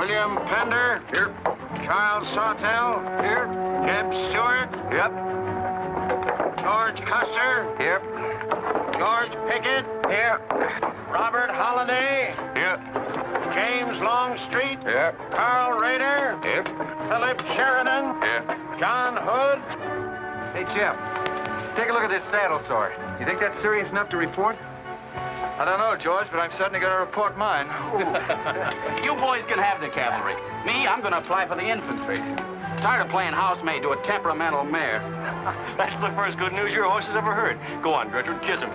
William Pender. Here. Charles Sawtell. Here. Jeb Stuart. Yep. George Custer. Here. George Pickett. Here. Robert Holliday. Here. James Longstreet. Here. Carl Rader. Here. Philip Sheridan. Here. John Hood. Hey, Jim. Take a look at this saddle sore. You think that's serious enough to report? I don't know, George, but I'm certainly going to report mine. You boys can have the cavalry. Me, I'm going to apply for the infantry. Tired of playing housemaid to a temperamental mare. That's the first good news your horse has ever heard. Go on, Gertrude, kiss him.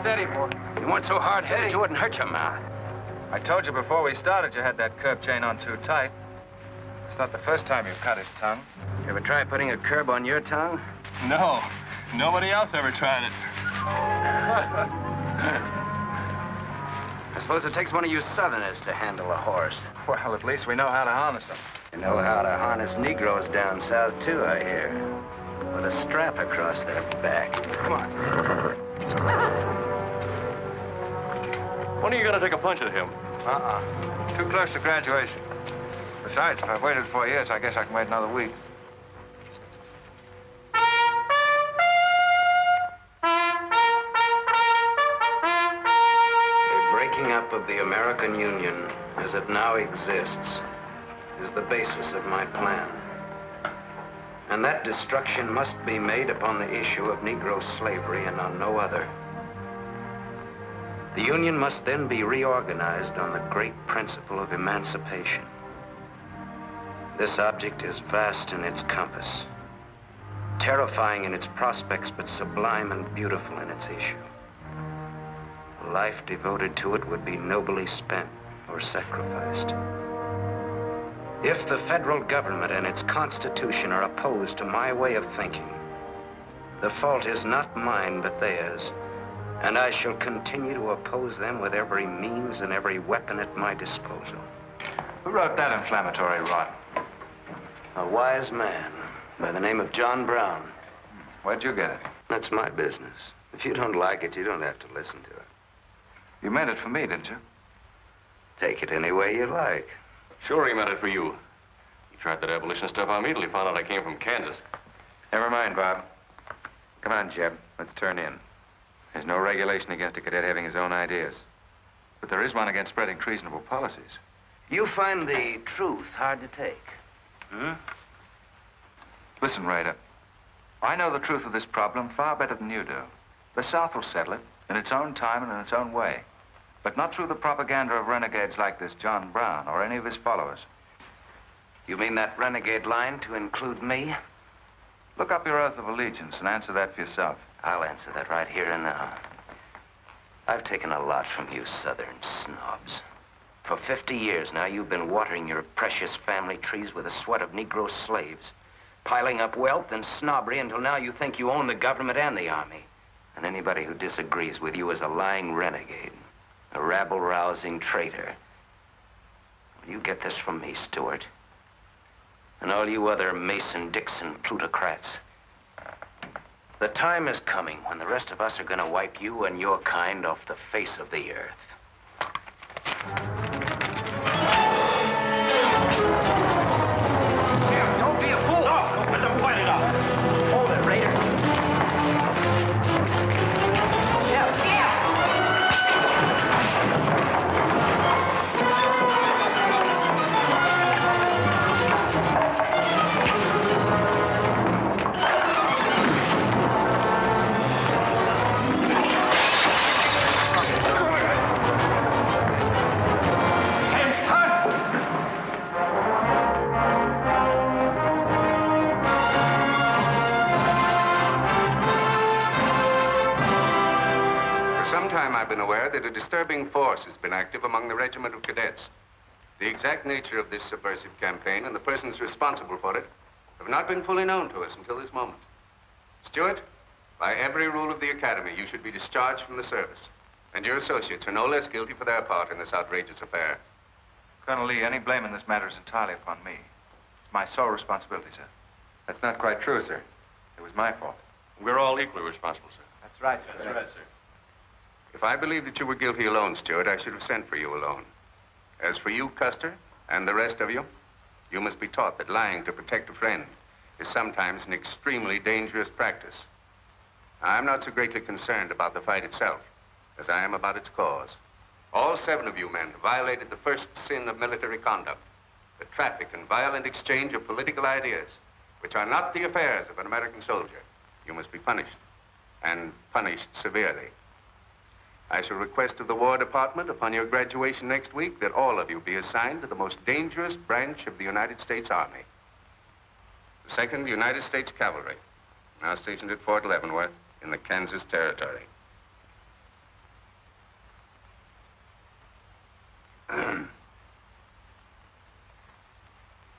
Steady, boy. You weren't so hard-headed, you wouldn't hurt your mouth. I told you before we started you had that curb chain on too tight. It's not the first time you've cut his tongue. You ever try putting a curb on your tongue? No. Nobody else ever tried it. I suppose it takes one of you Southerners to handle a horse. Well, at least we know how to harness them. You know how to harness Negroes down south, too, I hear. With a strap across their back. Come on. When are you going to take a punch at him? Too close to graduation. Besides, if I've waited 4 years, I guess I can wait another week. The breaking up of the American Union, as it now exists, is the basis of my plan. And that destruction must be made upon the issue of Negro slavery and on no other. The Union must then be reorganized on the great principle of emancipation. This object is vast in its compass, terrifying in its prospects, but sublime and beautiful in its issue. A life devoted to it would be nobly spent or sacrificed. If the federal government and its constitution are opposed to my way of thinking, the fault is not mine, but theirs. And I shall continue to oppose them with every means and every weapon at my disposal. Who wrote that inflammatory rot? A wise man by the name of John Brown. Where'd you get it? That's my business. If you don't like it, you don't have to listen to it. You meant it for me, didn't you? Take it any way you like. Sure he meant it for you. He tried that abolition stuff on me till he found out I came from Kansas. Never mind, Bob. Come on, Jeb. Let's turn in. There's no regulation against a cadet having his own ideas. But there is one against spreading treasonable policies. You find the truth hard to take, Listen, Rader. I know the truth of this problem far better than you do. The South will settle it in its own time and in its own way. But not through the propaganda of renegades like this John Brown or any of his followers. You mean that renegade line to include me? Look up your oath of allegiance and answer that for yourself. I'll answer that right here and now. I've taken a lot from you Southern snobs. For 50 years now, you've been watering your precious family trees with the sweat of Negro slaves, piling up wealth and snobbery until now you think you own the government and the army. And anybody who disagrees with you is a lying renegade, a rabble-rousing traitor. Well, you get this from me, Stuart, and all you other Mason-Dixon plutocrats. The time is coming when the rest of us are going to wipe you and your kind off the face of the earth. Jim, don't be a fool. No, don't let them fight it out. Hold it, Raider. I've been aware that a disturbing force has been active among the regiment of cadets. The exact nature of this subversive campaign and the persons responsible for it have not been fully known to us until this moment. Stuart, by every rule of the academy, you should be discharged from the service. And your associates are no less guilty for their part in this outrageous affair. Colonel Lee, any blame in this matter is entirely upon me. It's my sole responsibility, sir. That's not quite true, sir. It was my fault. We're all equally responsible, sir. That's right, sir. That's right, sir. If I believed that you were guilty alone, Stuart, I should have sent for you alone. As for you, Custer, and the rest of you, you must be taught that lying to protect a friend is sometimes an extremely dangerous practice. I'm not so greatly concerned about the fight itself as I am about its cause. All 7 of you men violated the first sin of military conduct, the traffic and violent exchange of political ideas, which are not the affairs of an American soldier. You must be punished, and punished severely. I shall request of the War Department upon your graduation next week that all of you be assigned to the most dangerous branch of the United States Army. The 2nd United States Cavalry, now stationed at Fort Leavenworth in the Kansas Territory.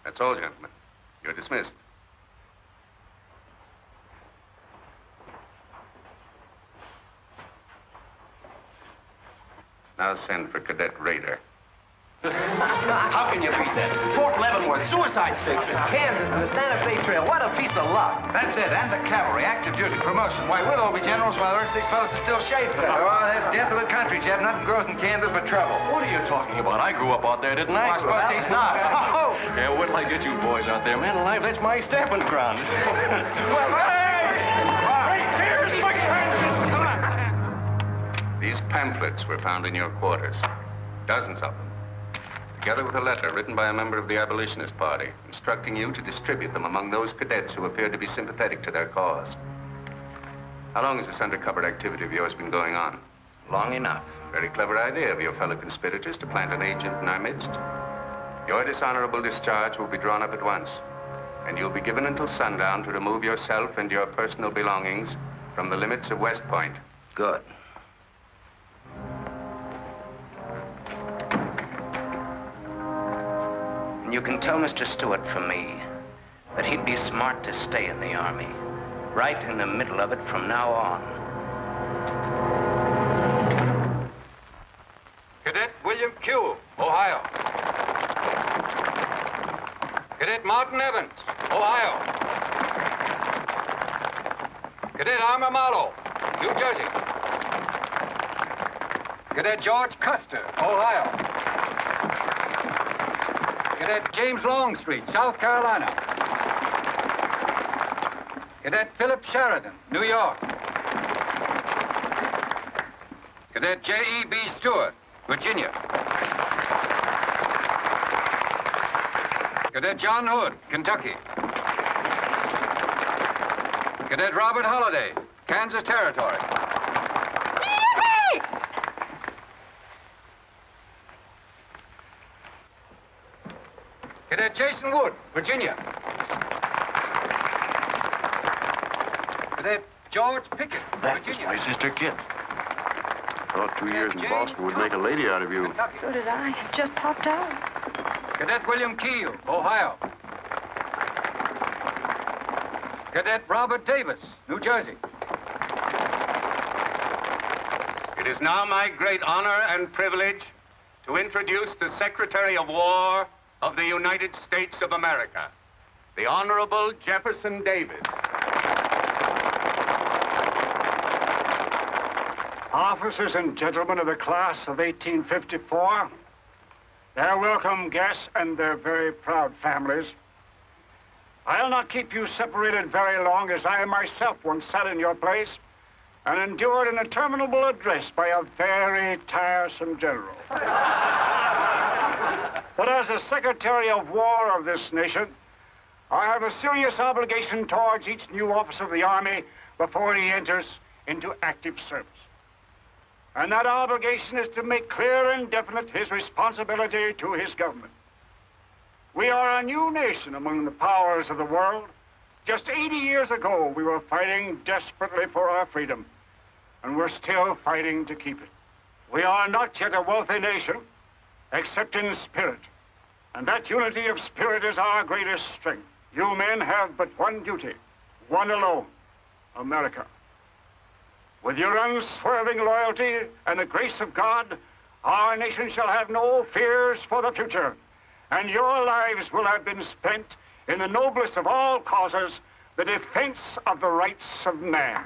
That's all, gentlemen. You're dismissed. Now send for Cadet Raider. How can you beat that? Fort Leavenworth, suicide station, Kansas, and the Santa Fe Trail. What a piece of luck. That's it, and the cavalry, active duty, promotion. Why, we'll all be generals while the rest of these fellows are still shades. Oh, that's desolate country, Jeff. Nothing grows in Kansas but trouble. What are you talking about? I grew up out there, didn't I? I suppose he's not. Oh! Yeah, wait till I get you boys out there. Man alive, that's my stamping ground. Well, Here's my Kansas! Come on! These pamphlets were found in your quarters. Dozens of them. Together with a letter written by a member of the abolitionist party, instructing you to distribute them among those cadets who appeared to be sympathetic to their cause. How long has this undercover activity of yours been going on? Long enough. Very clever idea of your fellow conspirators to plant an agent in our midst. Your dishonorable discharge will be drawn up at once, and you'll be given until sundown to remove yourself and your personal belongings from the limits of West Point. Good. And you can tell Mr. Stuart from me that he'd be smart to stay in the Army, right in the middle of it from now on. Cadet William Q., Ohio. Cadet Martin Evans, Ohio. Cadet Armour Marlowe, New Jersey. Cadet George Custer, Ohio. Cadet James Longstreet, South Carolina. Cadet Philip Sheridan, New York. Cadet j.e.b. Stuart, Virginia. Cadet John Hood, Kentucky. Cadet Robert Holliday, Kansas Territory. Cadet Jason Wood, Virginia. Cadet George Pickett, Virginia. My sister Kit. Thought 2 years in Boston would make a lady out of you. Kentucky. So did I. It just popped out. Cadet William Keel, Ohio. Cadet Robert Davis, New Jersey. It is now my great honor and privilege to introduce the Secretary of War of the United States of America, the Honorable Jefferson Davis. Officers and gentlemen of the class of 1854, their welcome guests and their very proud families, I'll not keep you separated very long, as I myself once sat in your place and endured an interminable address by a very tiresome general. But as the Secretary of War of this nation, I have a serious obligation towards each new officer of the Army before he enters into active service. And that obligation is to make clear and definite his responsibility to his government. We are a new nation among the powers of the world. Just 80 years ago, we were fighting desperately for our freedom, and we're still fighting to keep it. We are not yet a wealthy nation, except in spirit. And that unity of spirit is our greatest strength. You men have but one duty, one alone, America. With your unswerving loyalty and the grace of God, our nation shall have no fears for the future, and your lives will have been spent in the noblest of all causes, the defense of the rights of man.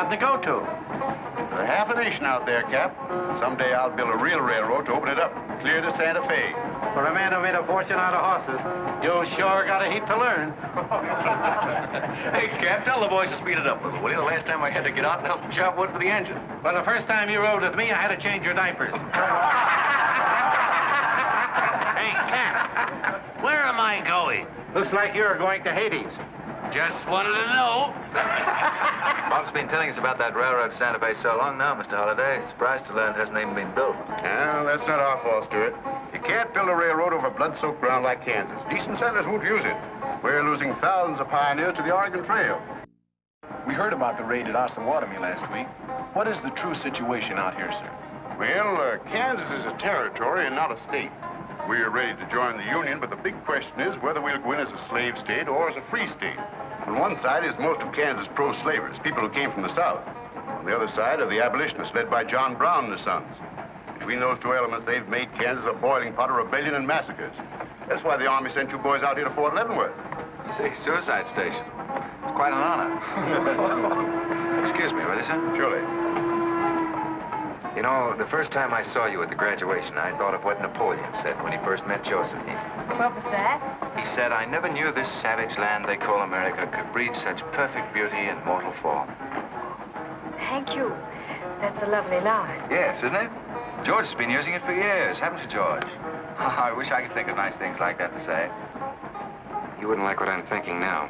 To go to. There's half a nation out there, Cap. Someday I'll build a real railroad to open it up, clear to Santa Fe. For a man who made a fortune out of horses, you sure got a heap to learn. Hey, Cap, tell the boys to speed it up a little, will you? The last time I had to get out and help them chop wood for the engine. Well, the first time you rode with me, I had to change your diapers. Hey, Cap, where am I going? Looks like you're going to Hades. Just wanted to know. Bob's been telling us about that railroad to Santa Fe so long now, Mr. Holliday. Surprised to learn it hasn't even been built. Well, that's not our fault, Stuart. You can't build a railroad over blood-soaked ground like Kansas. Decent settlers won't use it. We're losing thousands of pioneers to the Oregon Trail. We heard about the raid at Osawatomie last week. What is the true situation out here, sir? Well, Kansas is a territory and not a state. We're ready to join the Union, but the big question is whether we'll go in as a slave state or as a free state. On one side is most of Kansas pro-slavers, people who came from the South. On the other side are the abolitionists, led by John Brown and his sons. Between those two elements, they've made Kansas a boiling pot of rebellion and massacres. That's why the Army sent you boys out here to Fort Leavenworth. See, suicide station. It's quite an honor. Excuse me, will you, sir? Surely. You know, the first time I saw you at the graduation, I thought of what Napoleon said when he first met Josephine. What was that? He said, I never knew this savage land they call America could breed such perfect beauty in mortal form. Thank you. That's a lovely line. Yes, isn't it? George has been using it for years, haven't you, George? I wish I could think of nice things like that to say. You wouldn't like what I'm thinking now.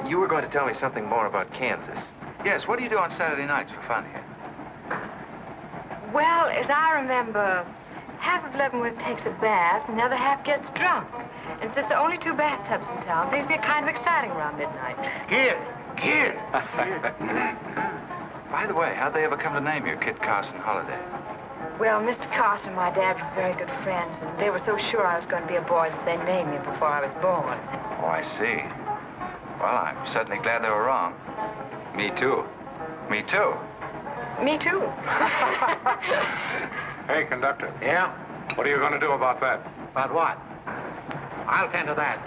You were going to tell me something more about Kansas. Yes, what do you do on Saturday nights for fun here? Well, as I remember, half of Leavenworth takes a bath and the other half gets drunk. And since there are only 2 bathtubs in town, things get kind of exciting around midnight. Kid! By the way, how'd they ever come to name you Kit Carson Holliday? Well, Mr. Custer and my dad were very good friends, and they were so sure I was going to be a boy that they named me before I was born. Oh, I see. Well, I'm certainly glad they were wrong. Me too. Me too. Me too. Hey, conductor. Yeah? What are you going to do about that? About what? I'll tend to that.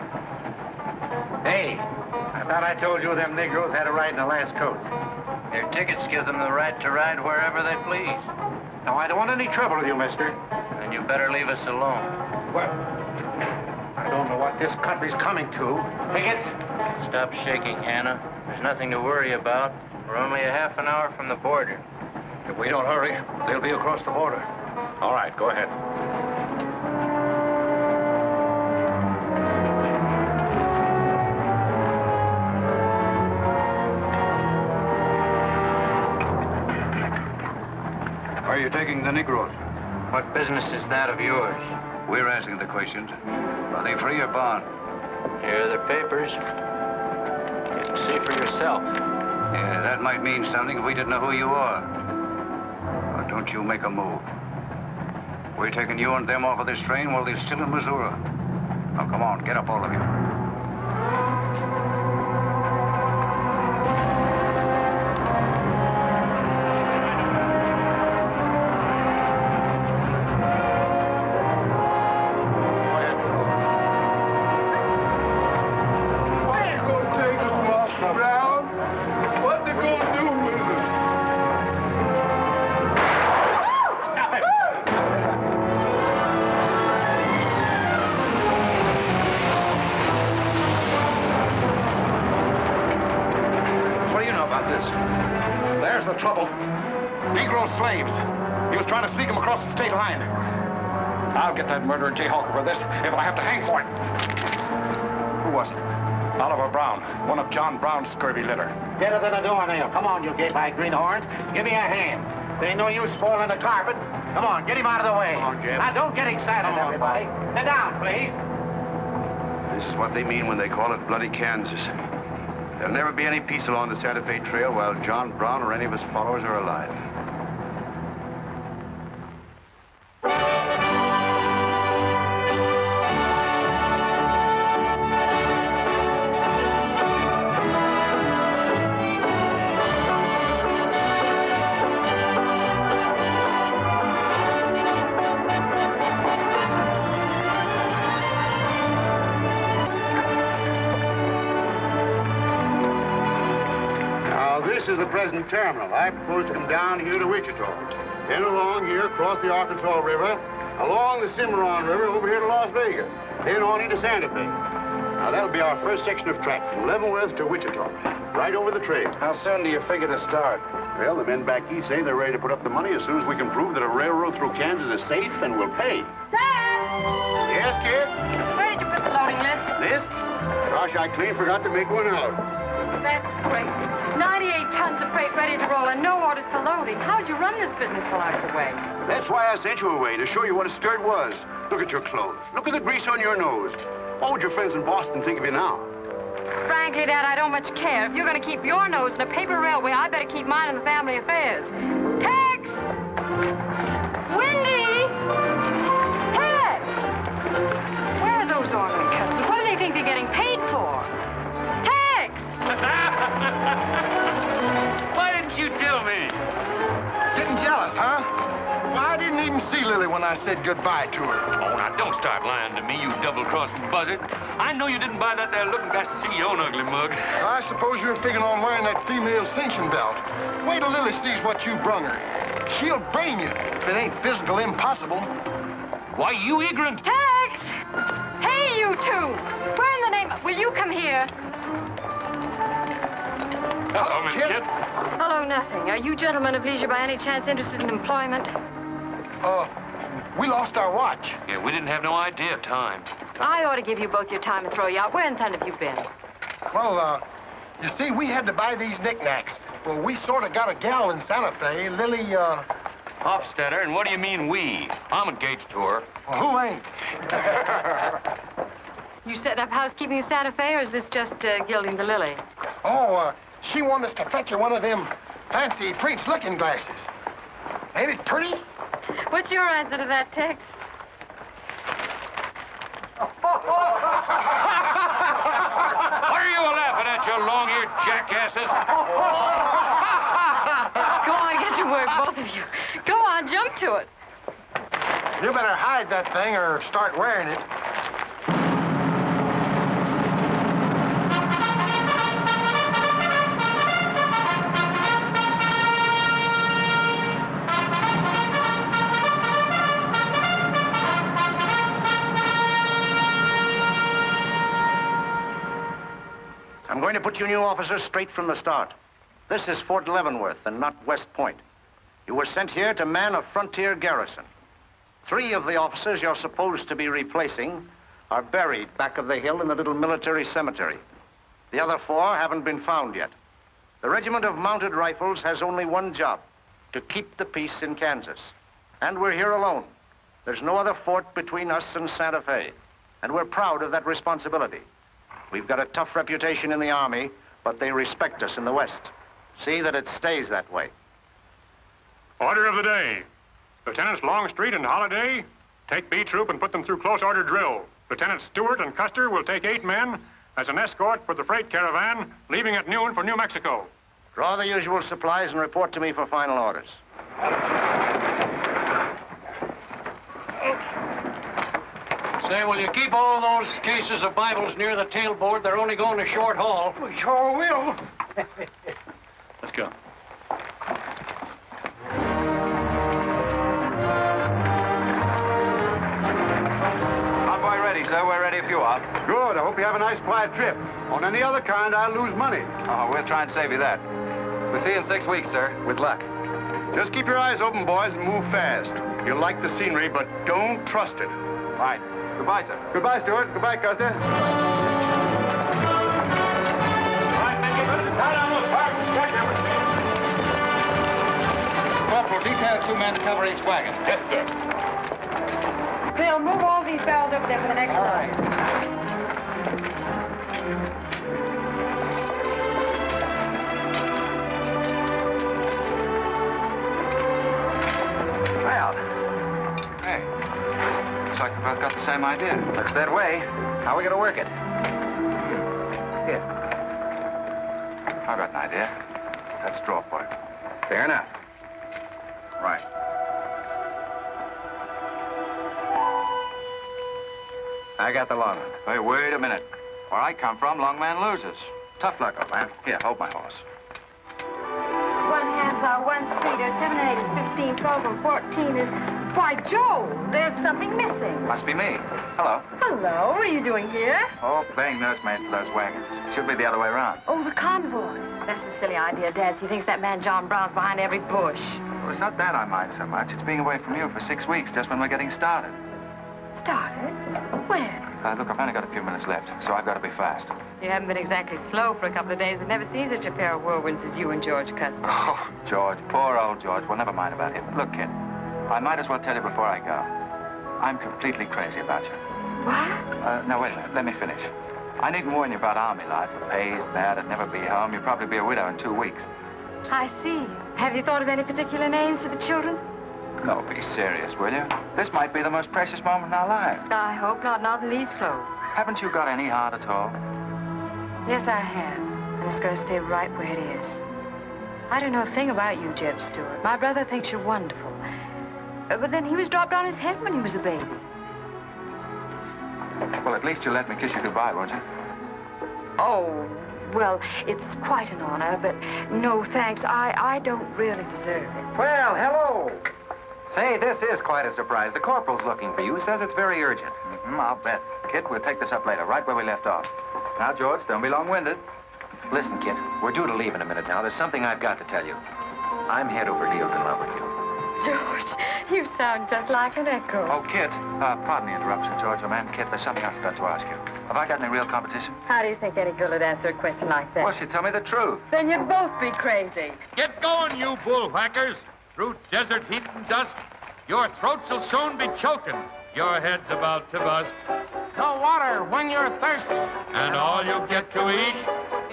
Hey, I thought I told you them Negroes had a right in the last coach. Their tickets give them the right to ride wherever they please. Now, I don't want any trouble with you, mister. Then you better leave us alone. Well, I don't know what this country's coming to. Tickets? Stop shaking, Hannah. There's nothing to worry about. We're only a half an hour from the border. If we don't hurry, they'll be across the border. All right, go ahead. Are you taking the Negroes? What business is that of yours? We're asking the questions. Are they free or bond? Here are the papers. You can see for yourself. Yeah, that might mean something if we didn't know who you are. Or to don't you make a move. We're taking you and them off of this train while they're still in Missouri. Now, come on, get up, all of you. There's the trouble. Negro slaves. He was trying to sneak them across the state line. I'll get that murderer Jayhawk over this if I have to hang for it. Who was it? Oliver Brown, one of John Brown's scurvy litter. Get her to the door, Hale. Come on, you gape-eyed greenhorns. Give me a hand. There ain't no use spoiling the carpet. Come on, get him out of the way. Come on, Jim. Now, don't get excited, everybody. Sit down, please. This is what they mean when they call it bloody Kansas. There'll never be any peace along the Santa Fe Trail while John Brown or any of his followers are alive. This is the present terminal. I propose to come down here to Wichita, then along here, across the Arkansas River, along the Cimarron River, over here to Las Vegas, then on into Santa Fe. Now, that'll be our first section of track, from Leavenworth to Wichita, right over the trail. How soon do you figure to start? Well, the men back east say they're ready to put up the money as soon as we can prove that a railroad through Kansas is safe and will pay. Dad! Yes, kid? Where did you put the loading list? List? Gosh, I clean forgot to make one out. That's great. 98 tons of freight ready to roll and no orders for loading. How'd you run this business while I was away? That's why I sent you away, to show you what a skirt was. Look at your clothes. Look at the grease on your nose. What would your friends in Boston think of you now? Frankly, Dad, I don't much care. If you're going to keep your nose in a paper railway, I better keep mine in the family affairs. Tex! Wendy! Tex! Where are those ornery customers? What do they think they're getting paid for? Tex! Why didn't you tell me? Getting jealous, huh? Well, I didn't even see Lily when I said goodbye to her. Oh, now, don't start lying to me, you double-crossing buzzard. I know you didn't buy that there looking glass to see your own ugly mug. I suppose you're figuring on wearing that female cinching belt. Wait till Lily sees what you brung her. She'll brain you if it ain't physical impossible. Why, you ignorant. Tex! Hey, you two! Where in the name of... Will you come here? Hello, Miss Kit. Hello, nothing. Are you gentlemen of leisure by any chance interested in employment? We lost our watch. Yeah, we didn't have no idea of time. I ought to give you both your time and throw you out. Where in thunder have you been? Well, you see, we had to buy these knickknacks. Well, we sort of got a gal in Santa Fe, Lily, Hofstadter, and what do you mean we? I'm engaged to her. Well, who ain't? You setting up housekeeping in Santa Fe, or is this just gilding the lily? Oh, she wanted us to fetch her one of them fancy French looking glasses. Ain't it pretty? What's your answer to that, Tex? What are you laughing at, you long-eared jackasses? Go on, get to work, both of you. Go on, jump to it. You better hide that thing or start wearing it. I'm going to put you new officers straight from the start. This is Fort Leavenworth and not West Point. You were sent here to man a frontier garrison. 3 of the officers you're supposed to be replacing are buried back of the hill in the little military cemetery. The other 4 haven't been found yet. The Regiment of Mounted Rifles has only one job, to keep the peace in Kansas. And we're here alone. There's no other fort between us and Santa Fe, and we're proud of that responsibility. We've got a tough reputation in the Army, but they respect us in the West. See that it stays that way. Order of the day. Lieutenants Longstreet and Holliday take B Troop and put them through close order drill. Lieutenants Stuart and Custer will take 8 men as an escort for the freight caravan leaving at noon for New Mexico. Draw the usual supplies and report to me for final orders. Say, will you keep all those cases of Bibles near the tailboard? They're only going a short haul. We sure will. Let's go. Convoy ready, sir. We're ready if you are. Good. I hope you have a nice quiet trip. On any other kind, I'll lose money. Oh, we'll try and save you that. We'll see you in 6 weeks, sir. With luck. Just keep your eyes open, boys, and move fast. You'll like the scenery, but don't trust it. Right. Goodbye, sir. Goodbye, Stuart. Goodbye, Custer. All right, men, get ready to tie down those wagons. Corporal, detail 2 men to cover each wagon. Yes, sir. Bill, move all these barrels over there for the next line. Well, Hey. Looks like we both got the same idea. looks that way. How are we going to work it? Here. I've got an idea. Let's draw for it. Fair enough. Right. I got the long one. Hey, wait a minute. Where I come from, long man loses. Tough luck, old man. Here, hold my horse. 1 half hour, 1 seater, 7 and 8 is 15, 12 and 14 is... Why, Joe, there's something missing. Must be me. Hello. Hello, what are you doing here? Oh, playing nursemaid for those wagons. Should be the other way around. Oh, the convoy. That's a silly idea, Dad. He thinks that man John Brown's behind every bush. Well, it's not that I mind so much. It's being away from you for 6 weeks, just when we're getting started. Started? When? Look, I've only got a few minutes left, so I've got to be fast. You haven't been exactly slow for a couple of days. I've never seen such a pair of whirlwinds as you and George Custer. Oh, George, poor old George. Well, never mind about him. Look, kid, I might as well tell you before I go. I'm completely crazy about you. What? No, wait a minute. Let me finish. I needn't warn you about army life. The pay's bad. I'd never be home. You'd probably be a widow in 2 weeks. I see. Have you thought of any particular names for the children? No, be serious, will you? This might be the most precious moment in our lives. I hope not. Not in these clothes. Haven't you got any heart at all? Yes, I have. And it's going to stay right where it is. I don't know a thing about you, Jeb Stuart. My brother thinks you're wonderful. But then he was dropped on his head when he was a baby. Well, at least you'll let me kiss you goodbye, won't you? Oh, well, it's quite an honor, but no thanks. I don't really deserve it. Well, hello. Say, this is quite a surprise. The corporal's looking for you. Says it's very urgent. I'll bet. Kit, we'll take this up later, right where we left off. Now, George, don't be long-winded. Listen, Kit, we're due to leave in a minute now. There's something I've got to tell you. I'm head over heels in love with you. George, you sound just like an echo. Oh, Kit, pardon the interruption, George, old man. Kit, there's something I forgot to ask you. Have I got any real competition? How do you think any girl would answer a question like that? Well, she'd tell me the truth. Then you'd both be crazy. Get going, you bullwhackers. Through desert heat and dust, your throats will soon be choking. Your head's about to bust. No water when you're thirsty. And all you get to eat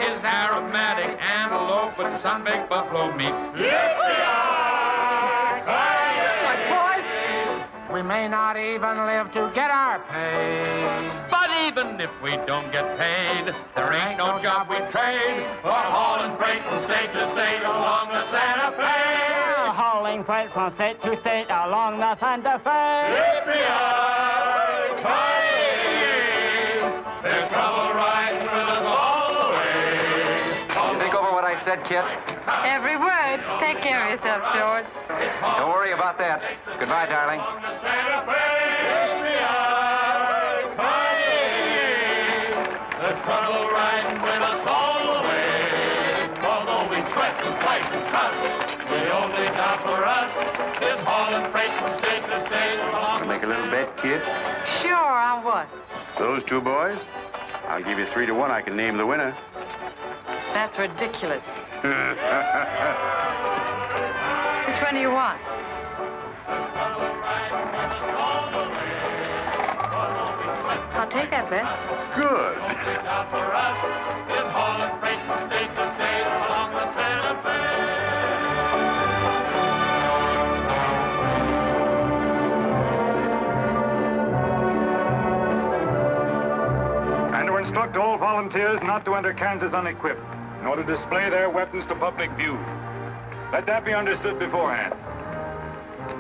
is aromatic antelope and sun-baked buffalo meat. We may not even live to get our pay. But even if we don't get paid, there ain't no job we trade for hauling freight from state to state along the Santa Fe. Hauling freight from state to state along the Santa Fe. There's trouble riding with us all the way. Did you think over what I said, Kit? Every word. Take care of yourself, George. Don't worry about that. Goodbye, darling. There's trouble riding with us all the way. Although we sweat and fight and cuss, the only job for us is hauling freight from state to state along. Want to make a little bet, kid? Sure, on what? Those 2 boys? I'll give you 3 to 1. I can name the winner. That's ridiculous. Which one do you want? I'll take that bet. Good. Job for us is hauling freight from state to state along the Santa Fe. instruct all volunteers not to enter Kansas unequipped, nor to display their weapons to public view. Let that be understood beforehand.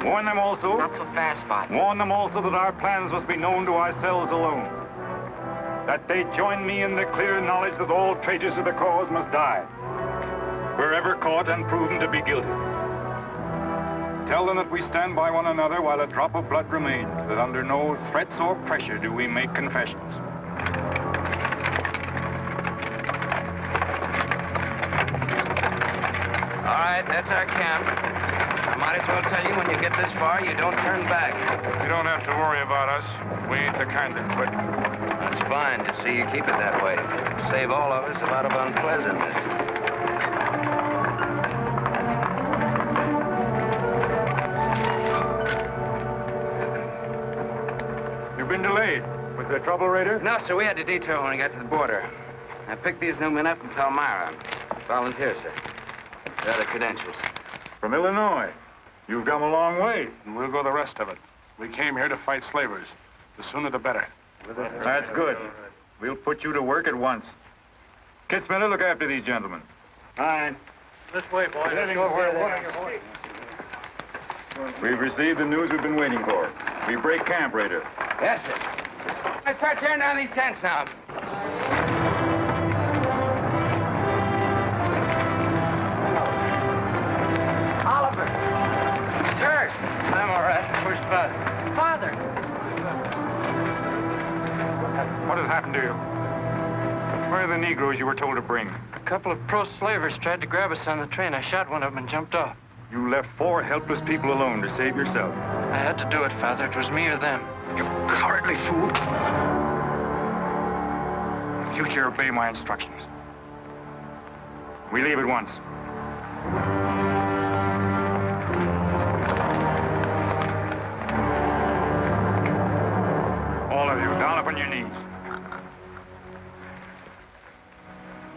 Warn them also... Not so fast, Father. Warn them also that our plans must be known to ourselves alone. That they join me in the clear knowledge that all traitors to the cause must die, wherever caught and proven to be guilty. Tell them that we stand by one another while a drop of blood remains, that under no threats or pressure do we make confessions. All right, that's our camp. I might as well tell you when you get this far, you don't turn back. You don't have to worry about us. We ain't the kind that quit. That's fine to see you keep it that way. Save all of us a lot of unpleasantness. You've been delayed. Was there trouble, Raider? No, sir. We had to detour when we got to the border. I picked these new men up in Palmyra. Volunteer, sir. They're the credentials. From Illinois. You've come a long way. And we'll go the rest of it. We came here to fight slavers. The sooner the better. That's good. We'll put you to work at once. Kit Spinner, look after these gentlemen. Fine. This way, boy. Let's go where your horse. We've received the news we've been waiting for. We break camp, Raider. Yes, sir. Let's start tearing down these tents now. Oliver. He's hurt. I'm all right. Where's Father? Father. What has happened to you? Where are the Negroes you were told to bring? A couple of pro-slavers tried to grab us on the train. I shot one of them and jumped off. You left 4 helpless people alone to save yourself. I had to do it, Father. It was me or them. You cowardly fool. In future, obey my instructions. We leave at once. All of you, down upon your knees.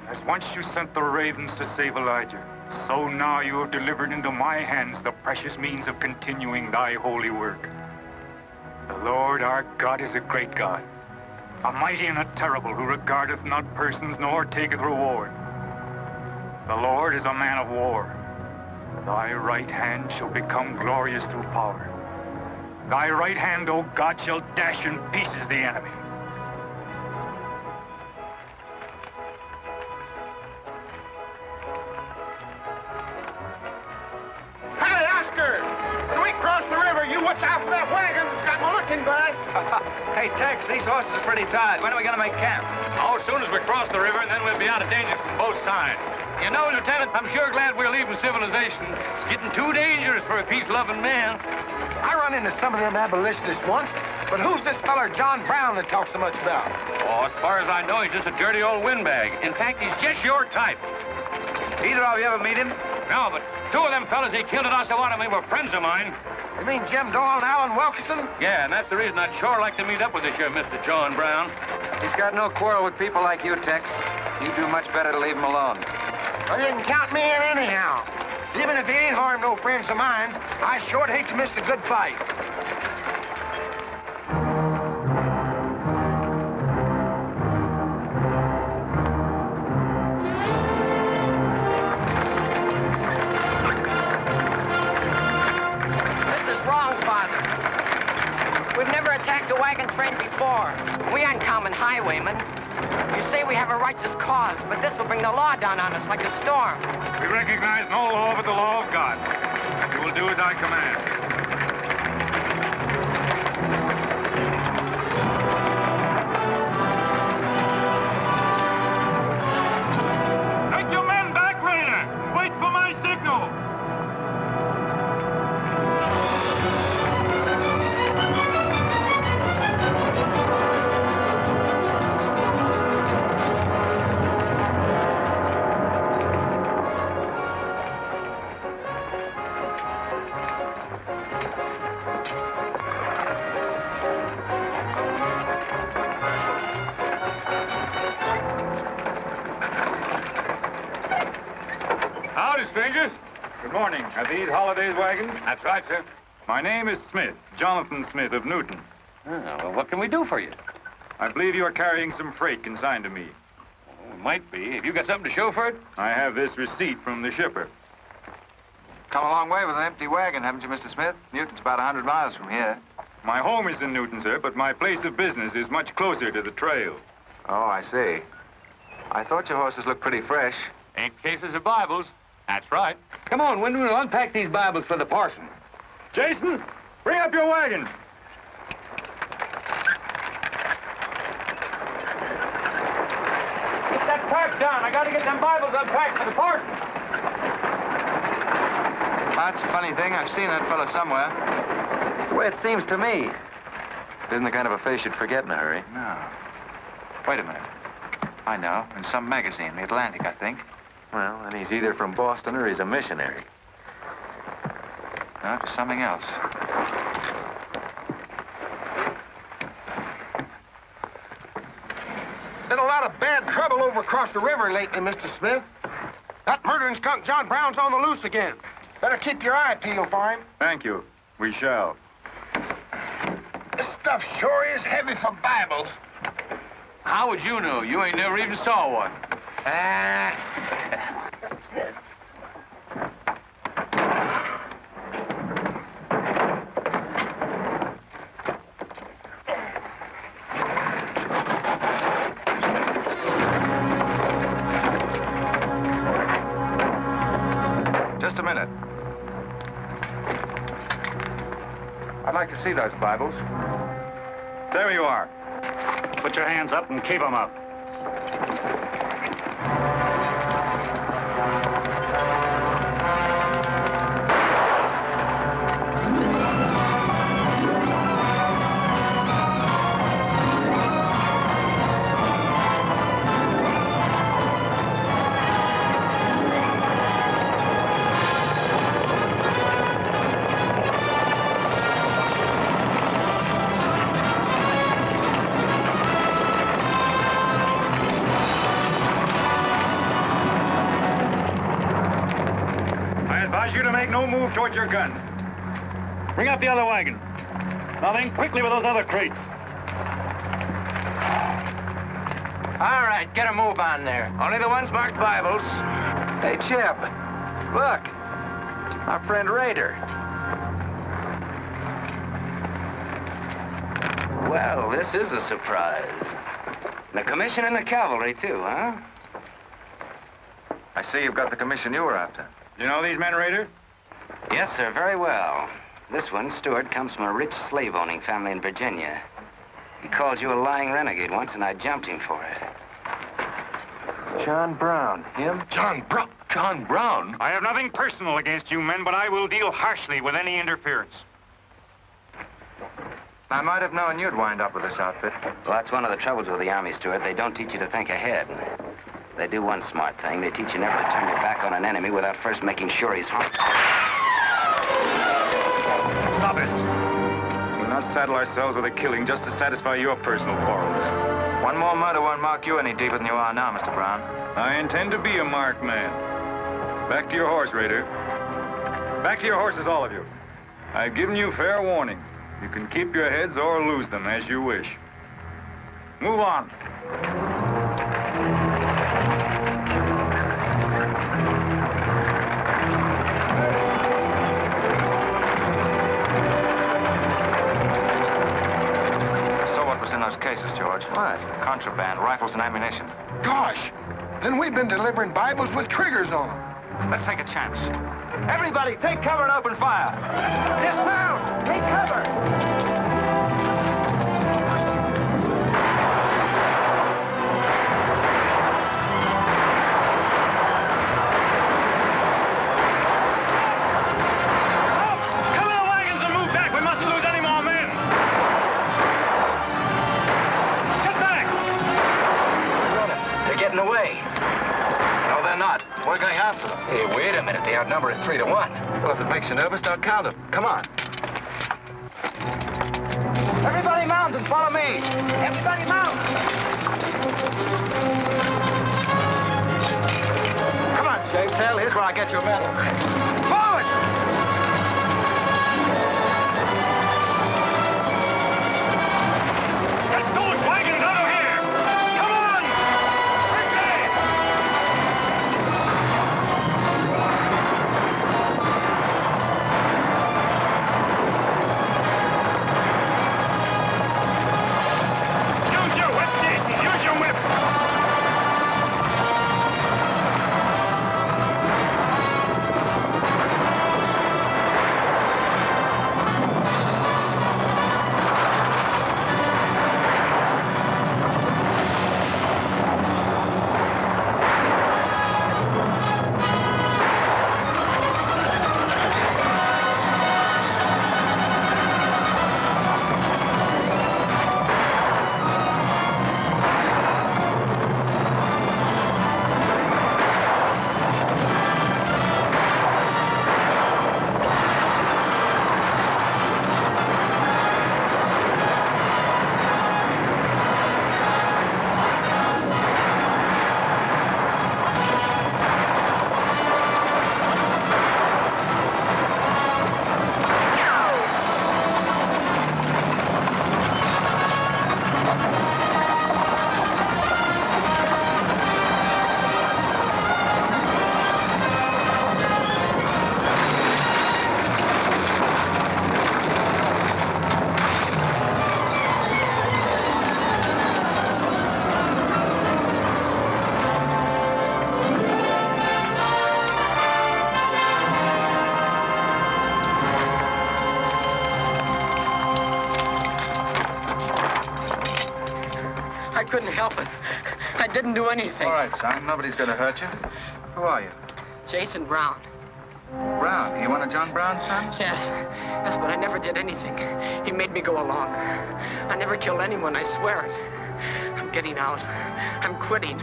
As once you sent the ravens to save Elijah, so now you have delivered into my hands the precious means of continuing thy holy work. The Lord our God is a great God, a mighty and a terrible, who regardeth not persons nor taketh reward. The Lord is a man of war. Thy right hand shall become glorious through power. Thy right hand, O God, shall dash in pieces the enemy. Hey, Oscar! When we cross the river, you watch out for that wagon. It's got my looking glass. Hey, Tex, these horses are pretty tired. When are we going to make camp? Oh, as soon as we cross the river, and then we'll be out of danger from both sides. You know, Lieutenant, I'm sure glad we're leaving civilization. It's getting too dangerous for a peace-loving man. I run into some of them abolitionists once, but who's this feller John Brown that talks so much about? Oh, as far as I know, he's just a dirty old windbag. In fact, he's just your type. Either of you ever meet him? No, but 2 of them fellas he killed at Osawatomie were friends of mine. You mean Jim Doyle and Alan Wilkerson? Yeah, and that's the reason I'd sure like to meet up with this here Mr. John Brown. He's got no quarrel with people like you, Tex. You do much better to leave him alone. Well, you can count me in anyhow. Even if he ain't harmed no friends of mine, I sure hate to miss a good fight. This is wrong, Father. We've never attacked a wagon train before. We aren't common highwaymen. You say we have a righteous cause, but this will bring the law down on us like a storm. We recognize no law but the law of God. You will do as I command. Take your men back, Raider! Wait for my signal! Howdy, strangers. Good morning. Are these Holliday's wagons? That's right, sir. My name is Smith, Jonathan Smith of Newton. Oh, well, what can we do for you? I believe you are carrying some freight consigned to me. Oh, might be. Have you got something to show for it? I have this receipt from the shipper. Come a long way with an empty wagon, haven't you, Mr. Smith? Newton's about 100 miles from here. My home is in Newton, sir, but my place of business is much closer to the trail. Oh, I see. I thought your horses looked pretty fresh. Ain't cases of Bibles. That's right. Come on, Wyndham, we'll unpack these Bibles for the parson. Jason, bring up your wagon. Get that pack down. I gotta get them Bibles unpacked for the parson. That's a funny thing. I've seen that fellow somewhere. It's the way it seems to me. Isn't the kind of a face you'd forget in a hurry. No. Wait a minute. I know. In some magazine, The Atlantic, I think. Well, then he's either from Boston or he's a missionary. No, it was something else. Been a lot of bad trouble over across the river lately, Mr. Smith. That murdering skunk John Brown's on the loose again. Better keep your eye peeled for him. Thank you. We shall. This stuff sure is heavy for Bibles. How would you know? You ain't never even saw one. Just a minute. I'd like to see those Bibles. There you are. Put your hands up and keep them up. Towards your gun. Bring up the other wagon. Now then, quickly with those other crates. All right, get a move on there. Only the ones marked Bibles. Hey, Chip. Look. Our friend Raider. Well, this is a surprise. And a commission in the cavalry, too, huh? I see you've got the commission you were after. You know these men, Raider? Yes, sir, very well. This one, Stuart, comes from a rich slave-owning family in Virginia. He called you a lying renegade once, and I jumped him for it. John Brown. Him? John Brown? John Brown? I have nothing personal against you men, but I will deal harshly with any interference. I might have known you'd wind up with this outfit. Well, that's one of the troubles with the Army, Stuart. They don't teach you to think ahead. They do one smart thing. They teach you never to turn your back on an enemy without first making sure he's harmed. Stop us. We'll not saddle ourselves with a killing just to satisfy your personal quarrels. One more murder won't mark you any deeper than you are now, Mr. Brown. I intend to be a marked man. Back to your horse, Raider. Back to your horses, all of you. I've given you fair warning. You can keep your heads or lose them as you wish. Move on. In those cases, George. What? Contraband, rifles and ammunition. Gosh, then we've been delivering Bibles with triggers on them. Let's take a chance. Everybody, take cover and open fire. Dismount! Take cover! Away. No, they're not. We're going after them. Hey, wait a minute. The outnumber is 3 to 1. Well, if it makes you nervous, don't count them. Come on. Everybody mount and follow me. Everybody mount. Come on, Shavetail. Here's where I get your medal. Forward! Get those wagons out! couldn't help it. I didn't do anything. All right, son. Nobody's going to hurt you. Who are you? Jason Brown. Brown. You one of John Brown's sons? Yes. Yes, but I never did anything. He made me go along. I never killed anyone, I swear it. I'm getting out. I'm quitting.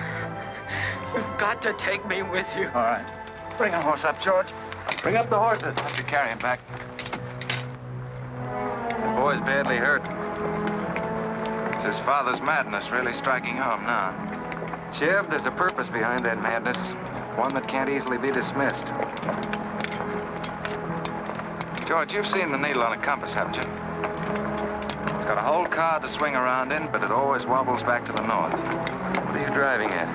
You've got to take me with you. All right. Bring a horse up, George. Bring up the horses. I'll have to carry him back. The boy's badly hurt. It's his father's madness really striking home now. J.e.b., there's a purpose behind that madness. One that can't easily be dismissed. George, you've seen the needle on a compass, haven't you? It's got a whole card to swing around in, but it always wobbles back to the north. What are you driving at?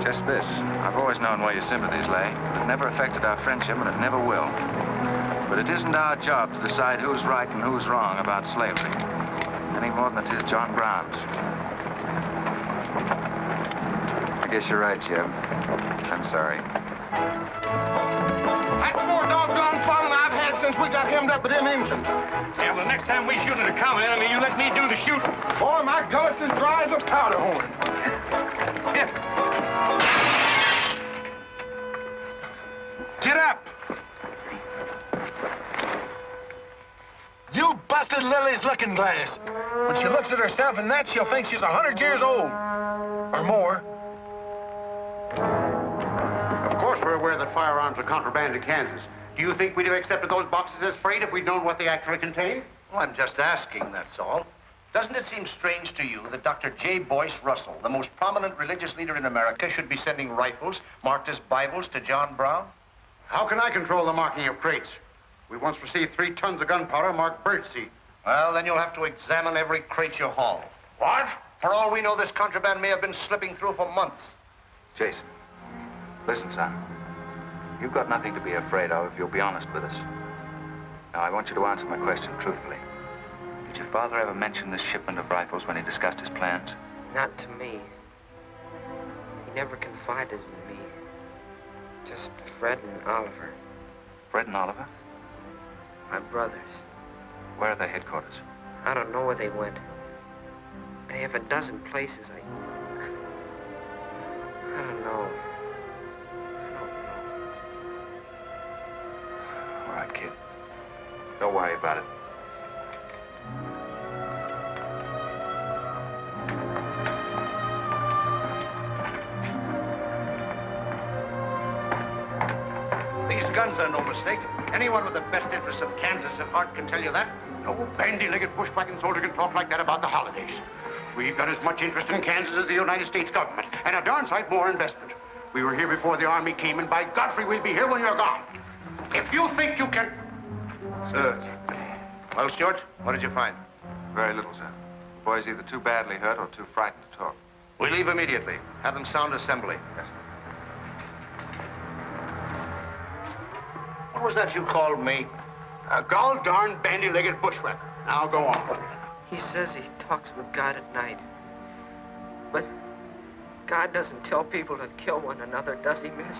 Just this. I've always known where your sympathies lay, but it never affected our friendship, and it never will. But it isn't our job to decide who's right and who's wrong about slavery, any more than it is John Brown's. I guess you're right, J.e.b. I'm sorry. That's more doggone fun than I've had since we got hemmed up with them engines. Yeah, well, the next time we shoot at a common enemy, you let me do the shooting. Boy, my gullets is dry as a powder horn. Here. Get up. You busted Lily's looking glass. When she looks at herself in that, she'll think she's 100 years old. Or more. Of course we're aware that firearms are contraband in Kansas. Do you think we'd have accepted those boxes as freight if we'd known what they actually contained? Well, I'm just asking, that's all. Doesn't it seem strange to you that Dr. J. Boyce Russell, the most prominent religious leader in America, should be sending rifles marked as Bibles to John Brown? How can I control the marking of crates? We once received 3 tons of gunpowder marked birdseed. Well, then you'll have to examine every crate you haul. What? For all we know, this contraband may have been slipping through for months. Jason, listen, son. You've got nothing to be afraid of if you'll be honest with us. Now, I want you to answer my question truthfully. Did your father ever mention this shipment of rifles when he discussed his plans? Not to me. He never confided in me. Just Fred and Oliver. Fred and Oliver? My brothers. Where are their headquarters? I don't know where they went. They have a dozen places. I don't know. All right, kid. Don't worry about it. These guns are no mistake. Anyone with the best interests of Kansas at heart can tell you that. No bandy-legged bushwhacking soldier can talk like that about the holidays. We've got as much interest in Kansas as the United States government, and a darn sight more investment. We were here before the Army came, and by Godfrey, we'll be here when you're gone. If you think you can... Sir. Well, Stuart, what did you find? Very little, sir. The boy's either too badly hurt or too frightened to talk. We leave immediately. Have them sound assembly. Yes, sir. What was that you called me? A gall-darn bandy-legged bushwhacker. Now go on. He says he talks with God at night. But God doesn't tell people to kill one another, does he, miss?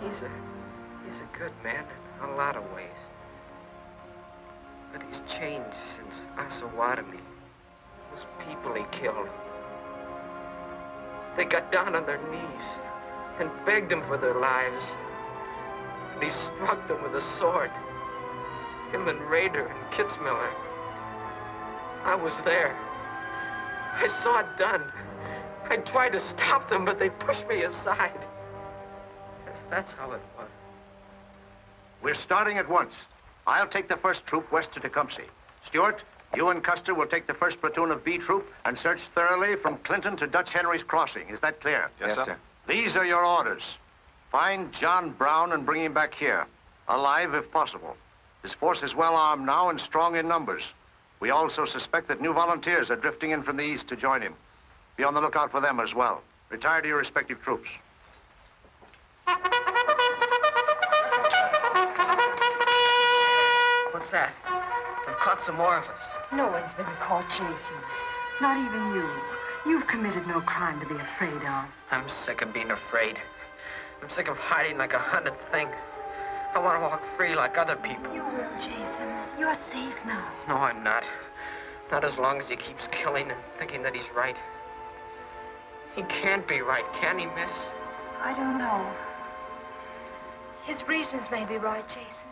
He's a good man in a lot of ways. But he's changed since Osawatomie. Those people he killed. They got down on their knees and begged him for their lives. And he struck them with a sword. Him and Rader and Kitzmiller. I was there. I saw it done. I tried to stop them, but they pushed me aside. Yes, that's how it was. We're starting at once. I'll take the first troop west to Tecumseh. Stuart, you and Custer will take the first platoon of B Troop and search thoroughly from Clinton to Dutch Henry's Crossing. Is that clear? Yes, sir. These are your orders. Find John Brown and bring him back here, alive if possible. His force is well armed now and strong in numbers. We also suspect that new volunteers are drifting in from the east to join him. Be on the lookout for them as well. Retire to your respective troops. What's that? They've caught some more of us. No one's been caught, Jason. Not even you. You've committed no crime to be afraid of. I'm sick of being afraid. I'm sick of hiding like a hunted thing. I want to walk free like other people. You will, Jason. You're safe now. No, I'm not. Not as long as he keeps killing and thinking that he's right. He can't be right, can he, miss? I don't know. His reasons may be right, Jason.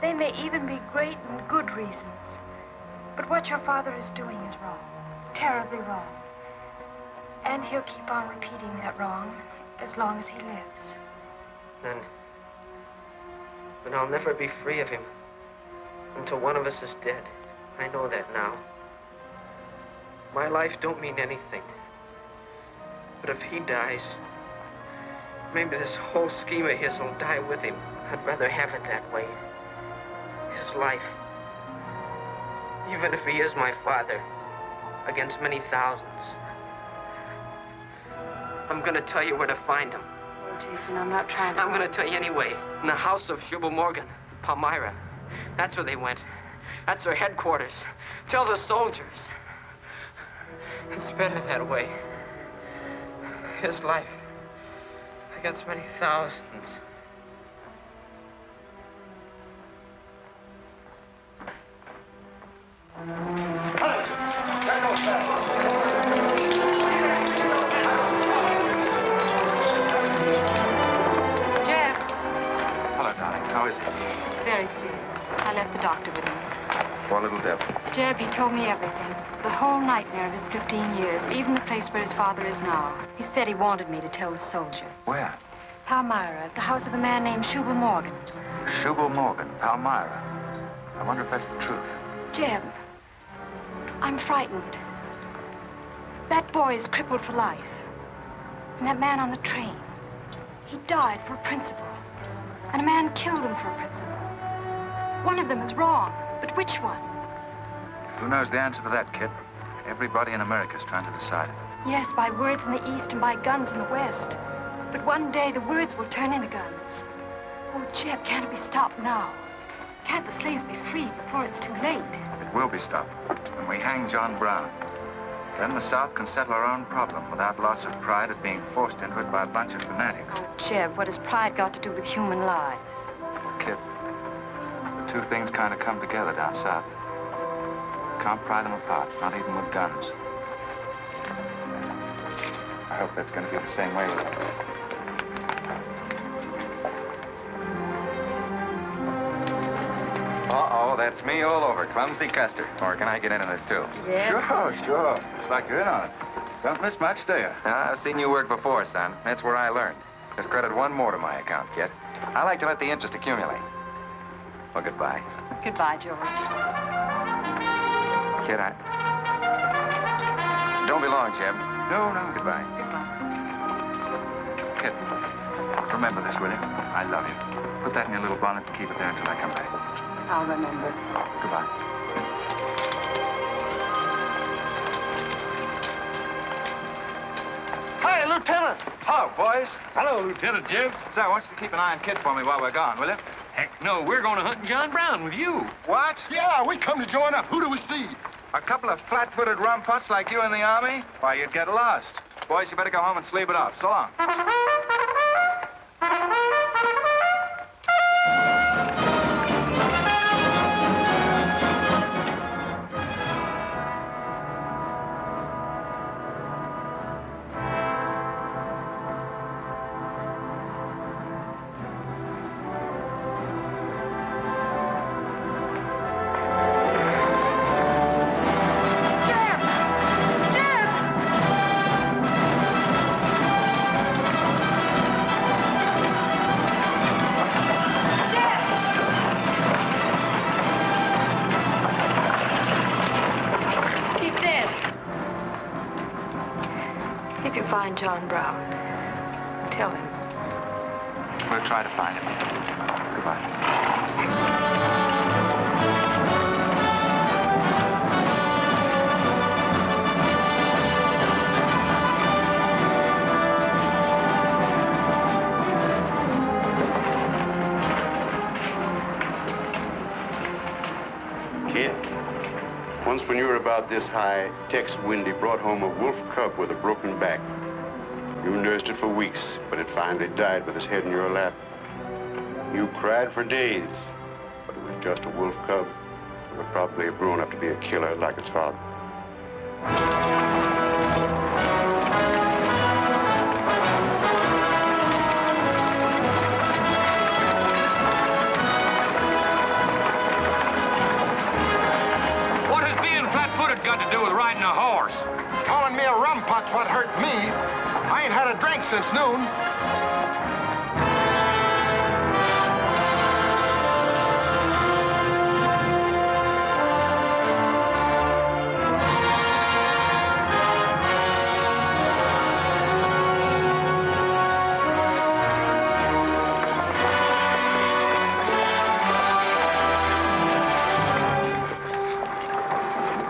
They may even be great and good reasons. But what your father is doing is wrong. Terribly wrong. And he'll keep on repeating that wrong as long as he lives. Then I'll never be free of him until one of us is dead. I know that now. My life don't mean anything. But if he dies, maybe this whole scheme of his will die with him. I'd rather have it that way. His life. Even if he is my father, against many thousands. I'm gonna tell you where to find him. Oh, Jason, I'm not trying to... I'm gonna tell you anyway. In the house of j.e.b. Morgan, Palmyra. That's where they went. That's their headquarters. Tell the soldiers. It's better that way. His life against many thousands. Jeb. Hello, darling. How is he? It's very serious. I left the doctor with him. Poor little devil. Jeb, he told me everything. The whole nightmare of his 15 years, even the place where his father is now. He said he wanted me to tell the soldiers. Where? Palmyra, at the house of a man named j.e.b. Morgan. j.e.b. Morgan, Palmyra. I wonder if that's the truth. Jeb, I'm frightened. That boy is crippled for life. And that man on the train, he died for a principle. And a man killed him for a principle. One of them is wrong, but which one? Who knows the answer to that, Kit? Everybody in America's trying to decide it. Yes, by words in the East and by guns in the West. But one day the words will turn into guns. Oh, Jeb, can't it be stopped now? Can't the slaves be freed before it's too late? It will be stopped when we hang John Brown. Then the South can settle our own problem without loss of pride at being forced into it by a bunch of fanatics. Oh, Jeb, what has pride got to do with human lives? Kit, the two things kind of come together down south. Can't pry them apart, not even with guns. I hope that's going to be the same way with us. Uh-oh, that's me all over. Clumsy Custer. Or can I get into this, too? Yeah. Sure. It's like you're in on it. Don't miss much, do you? I've seen you work before, son. That's where I learned. There's credit one more to my account, Kit. I like to let the interest accumulate. Well, goodbye. Goodbye, George. Kid, don't be long, Jeb. No. Goodbye. Kit, remember this, will you? I love you. Put that in your little bonnet and keep it there until I come back. I'll remember. Goodbye. Hi, Lieutenant. Hello, boys. Hello, Lieutenant Jeb. Say, I want you to keep an eye on Kit for me while we're gone, will you? Heck no, we're going to hunt John Brown with you. What? Yeah, we come to join up. Who do we see? A couple of flat-footed rumputs like you in the Army? Why, you'd get lost. Boys, you better go home and sleep it off. So long. John Brown. Tell him. We'll try to find him. Goodbye. Kid, once when you were about this high, Tex Windy brought home a wolf cub with a broken back. You nursed it for weeks, but it finally died with its head in your lap. You cried for days, but it was just a wolf cub. but probably a brew enough to be a killer like his father. What has being flat-footed got to do with riding a horse? Calling me a rumput's what hurt me. I ain't had a drink since noon.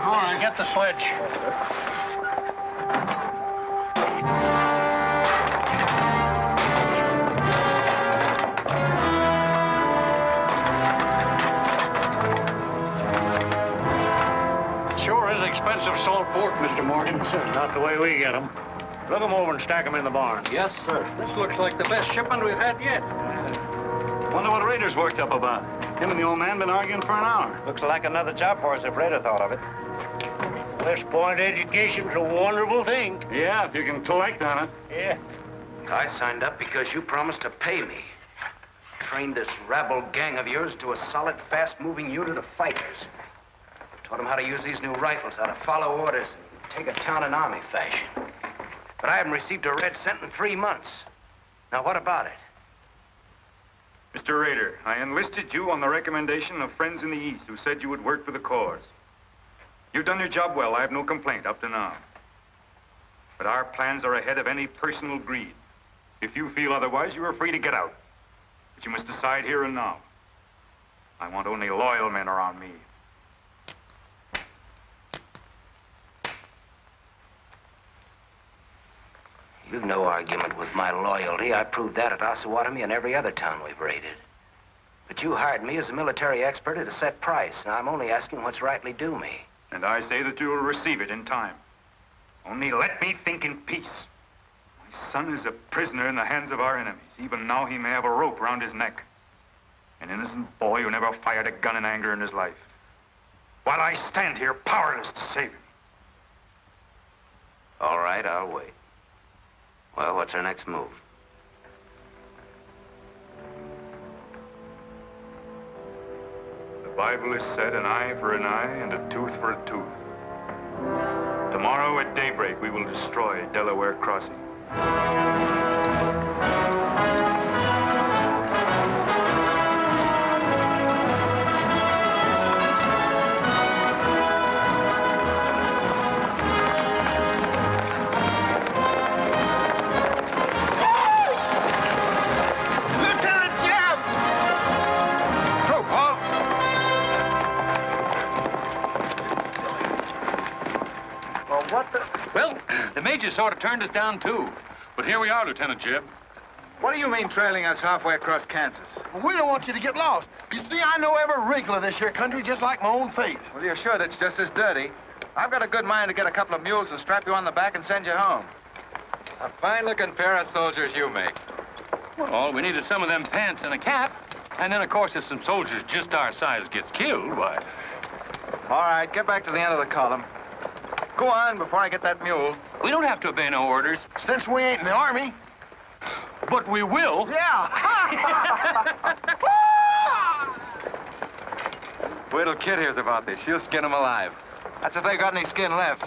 All right, get the sledge. Sure is expensive salt pork, Mr. Morgan. Not the way we get them. Look them over and stack them in the barn. Yes, sir. This looks like the best shipment we've had yet. Wonder what Rader's worked up about. Him and the old man been arguing for an hour. Looks like another job for us if Rader thought of it. West Point education's a wonderful thing. Yeah, if you can collect on it. Yeah. I signed up because you promised to pay me. Trained this rabble gang of yours to a solid, fast-moving unit of fighters. Taught them how to use these new rifles, how to follow orders, and take a town in army fashion. But I haven't received a red cent in 3 months. Now, what about it? Mr. Rader, I enlisted you on the recommendation of friends in the East who said you would work for the cause. You've done your job well. I have no complaint up to now. But our plans are ahead of any personal greed. If you feel otherwise, you are free to get out. But you must decide here and now. I want only loyal men around me. You've no argument with my loyalty. I proved that at Osawatomie and every other town we've raided. But you hired me as a military expert at a set price. Now, I'm only asking what's rightly due me. And I say that you will receive it in time. Only let me think in peace. My son is a prisoner in the hands of our enemies. Even now, he may have a rope around his neck. An innocent boy who never fired a gun in anger in his life. While I stand here powerless to save him. All right, I'll wait. Well, what's our next move? The Bible has said an eye for an eye and a tooth for a tooth. Tomorrow at daybreak, we will destroy Delaware Crossing. Well, the major sort of turned us down, too. But here we are, Lieutenant Jeb. What do you mean trailing us halfway across Kansas? Well, we don't want you to get lost. You see, I know every wrinkle of this here country just like my own face. Well, you're sure that's just as dirty? I've got a good mind to get a couple of mules and strap you on the back and send you home. A fine-looking pair of soldiers you make. Well, all we need is some of them pants and a cap. And then, of course, if some soldiers just our size gets killed, why... All right, get back to the end of the column. Go on before I get that mule. We don't have to obey no orders. Since we ain't in the army. But we will. Yeah. Wait till Kit hears about this. She'll skin him alive. That's if they got any skin left.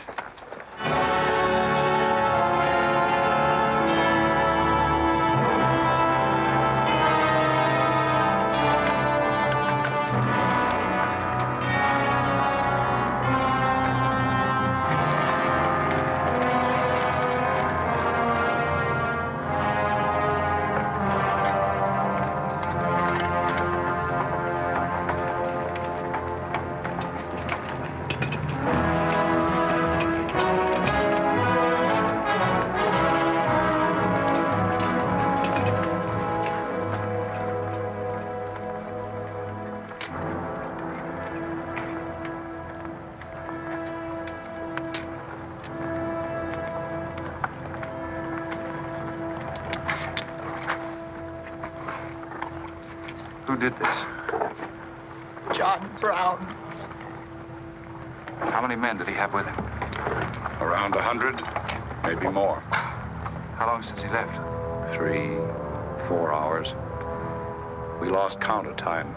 Who did this? John Brown. How many men did he have with him? Around 100, maybe more. How long since he left? 3, 4 hours. We lost count of time.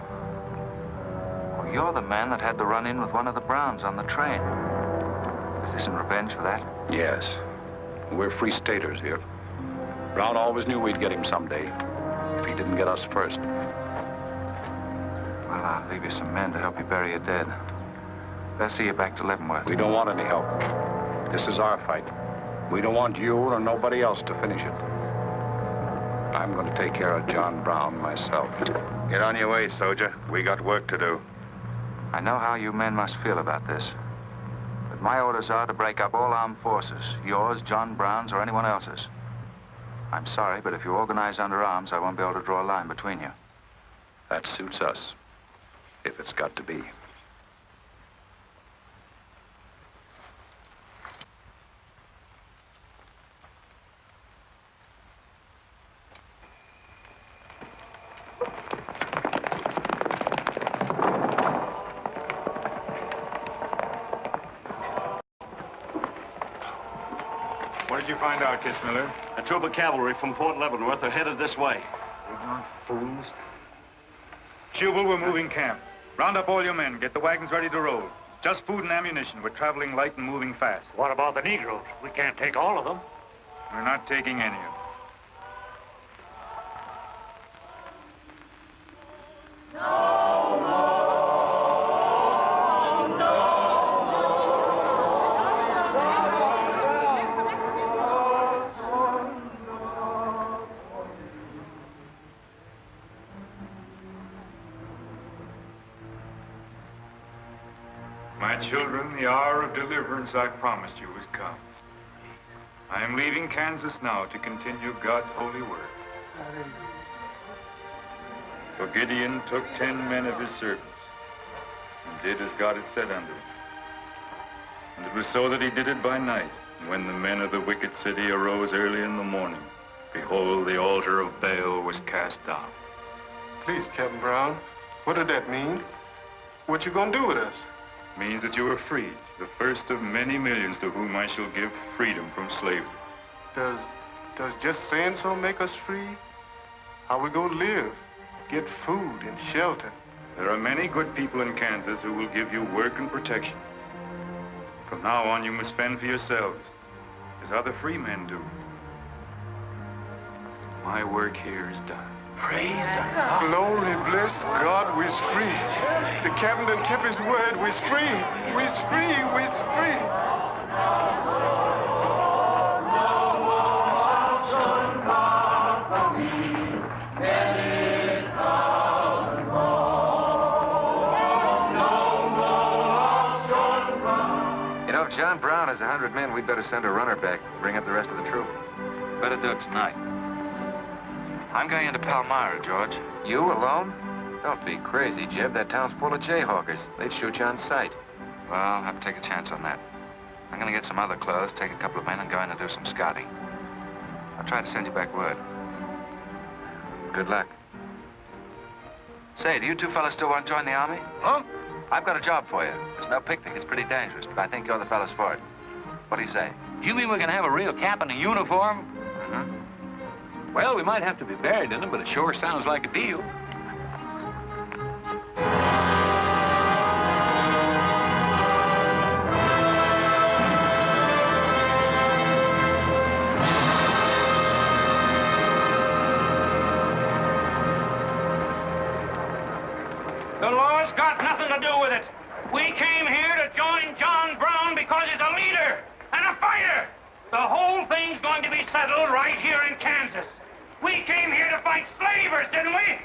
Well, you're the man that had the run-in with one of the Browns on the train. Is this in revenge for that? Yes. We're free staters here. Brown always knew we'd get him someday, if he didn't get us first. Well, I'll leave you some men to help you bury your dead. They'll see you back to Leavenworth. We don't want any help. This is our fight. We don't want you or nobody else to finish it. I'm going to take care of John Brown myself. Get on your way, soldier. We got work to do. I know how you men must feel about this. But my orders are to break up all armed forces. Yours, John Brown's, or anyone else's. I'm sorry, but if you organize under arms, I won't be able to draw a line between you. That suits us, if it's got to be. What did you find out, Kitzmiller? A troop of cavalry from Fort Leavenworth are headed this way. Ignorant fools. Jubal, we're moving camp. Round up all your men. Get the wagons ready to roll. Just food and ammunition. We're traveling light and moving fast. What about the Negroes? We can't take all of them. We're not taking any of them. My children, the hour of deliverance I promised you has come. I am leaving Kansas now to continue God's holy work. For Gideon took 10 men of his servants and did as God had said unto him. And it was so that he did it by night. And when the men of the wicked city arose early in the morning, behold, the altar of Baal was cast down. Please, Captain Brown, what did that mean? What you gonna do with us? Means that you are free, the first of many millions to whom I shall give freedom from slavery. Does just saying so make us free? How we gonna live? Get food and shelter? There are many good people in Kansas who will give you work and protection. From now on, you must fend for yourselves, as other free men do. My work here is done. Praise God. Glory, bless God, we's free. The captain done kept his word, we's free. We's free, we's free. You know, if John Brown has 100 men, we'd better send a runner back, bring up the rest of the troop. Better do it tonight. I'm going into Palmyra, George. You alone? Don't be crazy, Jeb. That town's full of jayhawkers. They'd shoot you on sight. Well, I'll have to take a chance on that. I'm going to get some other clothes, take a couple of men, and go in and do some scouting. I'll try to send you back word. Good luck. Say, do you two fellas still want to join the Army? Huh? I've got a job for you. There's no picnic. It's pretty dangerous, but I think you're the fellas for it. What do you say? You mean we're gonna have a real cap and a uniform? Mm-hmm. Well, we might have to be buried in them, but it sure sounds like a deal. The law's got nothing to do with it. We came here to join John Brown because he's a leader and a fighter. The whole thing's going to be settled right here in Kansas. We came here to fight slavers, didn't we?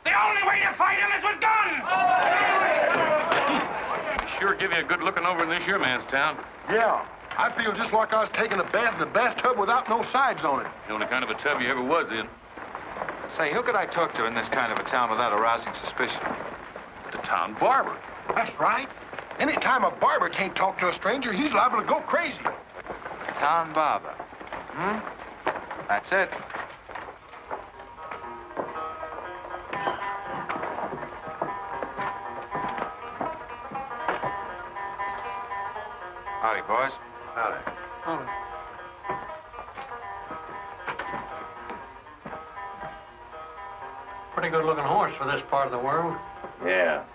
The only way to fight them is with guns. Sure give you a good looking over in this here man's town. Yeah, I feel just like I was taking a bath in a bathtub without no sides on it. The only kind of a tub you ever was in. Say, who could I talk to in this kind of a town without arousing suspicion? The town barber. That's right. Anytime a barber can't talk to a stranger, he's liable to go crazy. Town barber. That's it. Howdy, boys. Howdy. Pretty good-looking horse for this part of the world. Yeah.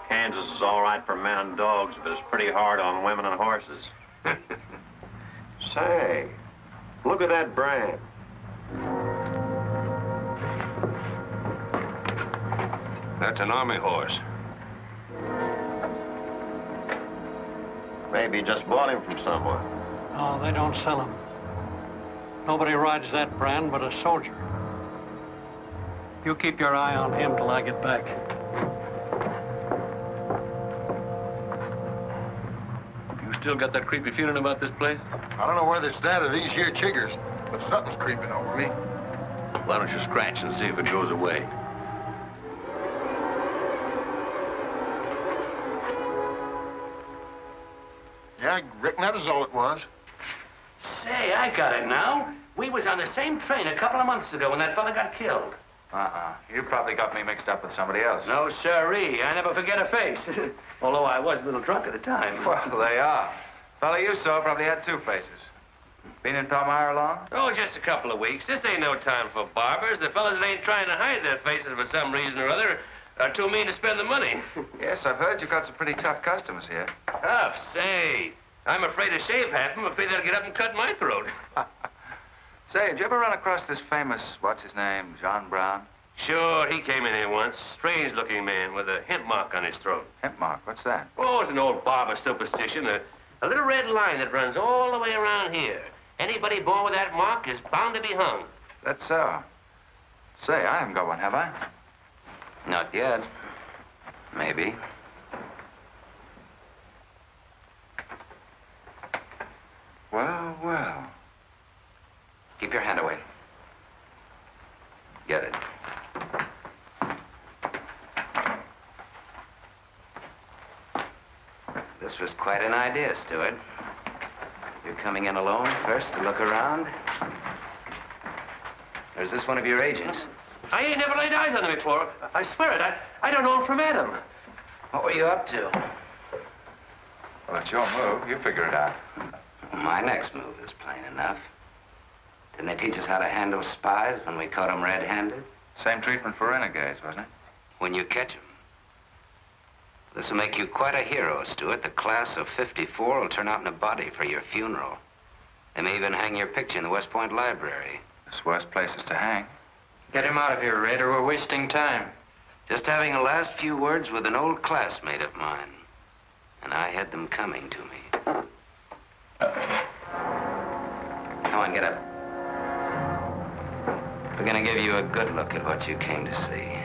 Kansas is all right for men and dogs, but it's pretty hard on women and horses. Say, look at that brand. That's an army horse. Maybe you just bought him from someone. No, they don't sell them. Nobody rides that brand but a soldier. You keep your eye on him till I get back. You still got that creepy feeling about this place? I don't know whether it's that or these here chiggers, but something's creeping over me. Why don't you scratch and see if it goes away? Yeah, I reckon that was all it was. Say, I got it now. We was on the same train a couple of months ago when that fella got killed. You probably got me mixed up with somebody else. No, sirree. I never forget a face. Although I was a little drunk at the time. Well, they are. Fella you saw probably had two faces. Been in Palmyra long? Oh, just a couple of weeks. This ain't no time for barbers. The fellas that ain't trying to hide their faces for some reason or other are too mean to spend the money. Yes, I've heard you've got some pretty tough customers here. Tough, say. I'm afraid to shave half of them. I'm afraid they'll get up and cut my throat. Say, did you ever run across this famous, what's his name, John Brown? Sure, he came in here once. Strange-looking man with a hemp mark on his throat. Hemp mark? What's that? Oh, it's an old barber superstition. A little red line that runs all the way around here. Anybody born with that mark is bound to be hung. That's so. Say, I haven't got one, have I? Not yet. Maybe. Well, well. Keep your hand away. Get it. This was quite an idea, Stuart. You're coming in alone first to look around? Or is this one of your agents? I ain't never laid eyes on him before. I swear it. I don't know him from Adam. What were you up to? Well, it's your move. You figure it out. My next move is plain enough. Didn't they teach us how to handle spies when we caught them red-handed? Same treatment for renegades, wasn't it? When you catch them. This will make you quite a hero, Stuart. The class of '54 will turn out in a body for your funeral. They may even hang your picture in the West Point Library. There's worse places to hang. Get him out of here, Raider. We're wasting time. Just having a last few words with an old classmate of mine. And I had them coming to me. Come on, get up. We're gonna give you a good look at what you came to see.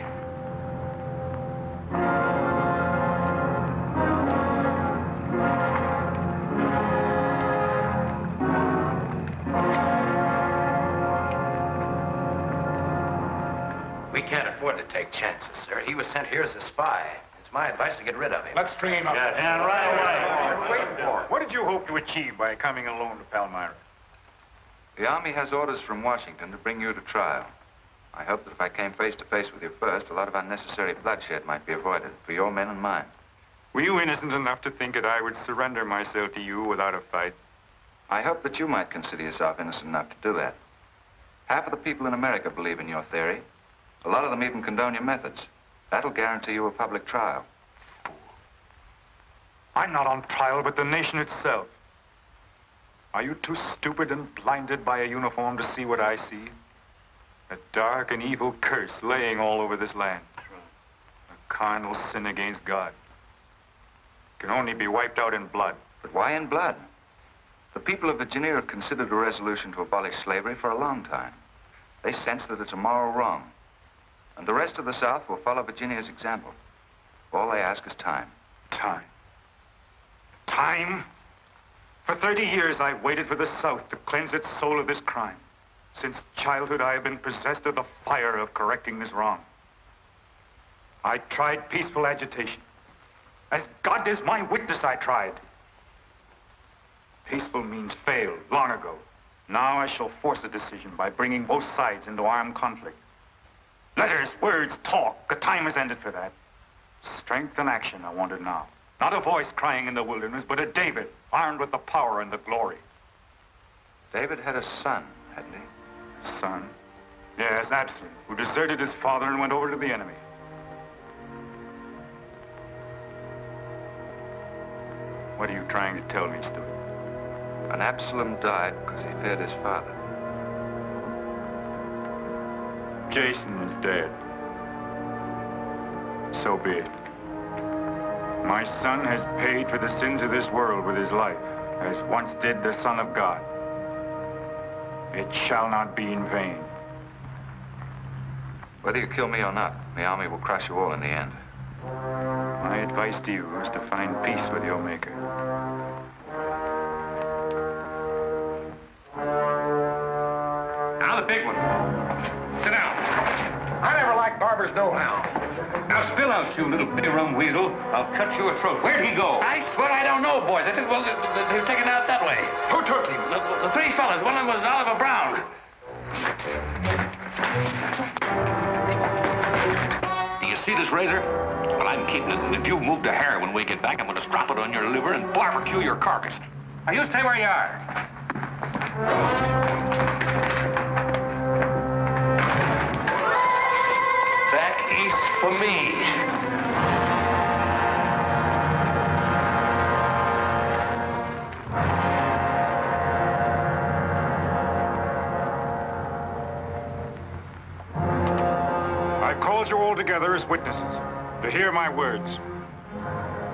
We can't afford to take chances, sir. He was sent here as a spy. It's my advice to get rid of him. Let's string him up. And right away. Wait for it. What did you hope to achieve by coming alone to Palmyra? The Army has orders from Washington to bring you to trial. I hope that if I came face to face with you first, a lot of unnecessary bloodshed might be avoided for your men and mine. Were you innocent enough to think that I would surrender myself to you without a fight? I hope that you might consider yourself innocent enough to do that. Half of the people in America believe in your theory. A lot of them even condone your methods. That'll guarantee you a public trial. Fool. I'm not on trial, but the nation itself. Are you too stupid and blinded by a uniform to see what I see? A dark and evil curse laying all over this land. A carnal sin against God. Can only be wiped out in blood. But why in blood? The people of Virginia have considered a resolution to abolish slavery for a long time. They sense that it's a moral wrong. And the rest of the South will follow Virginia's example. All they ask is time. Time? Time? For 30 years, I've waited for the South to cleanse its soul of this crime. Since childhood, I have been possessed of the fire of correcting this wrong. I tried peaceful agitation. As God is my witness, I tried. Peaceful means failed long ago. Now I shall force a decision by bringing both sides into armed conflict. Letters, words, talk. The time has ended for that. Strength and action are wanted now. Not a voice crying in the wilderness, but a David, armed with the power and the glory. David had a son, hadn't he? Son? Yes, Absalom, who deserted his father and went over to the enemy. What are you trying to tell me, Stuart? And Absalom died because he feared his father. Jason is dead. So be it. My son has paid for the sins of this world with his life, as once did the Son of God. It shall not be in vain. Whether you kill me or not, the army will crush you all in the end. My advice to you is to find peace with your Maker. Now the big one. Sit down. I never liked barbers no-how. Now spill out, you little bitty rum weasel. I'll cut your throat. Where'd he go? I swear I don't know, boys. I think, well, they were taken out that way. Who took him? The three fellas. One of them was Oliver Brown. Do you see this razor? Well, I'm keeping it. And if you move to Hare when we get back, I'm going to strap it on your liver and barbecue your carcass. Now, you stay where you are. Back east for me. I called you all together as witnesses to hear my words.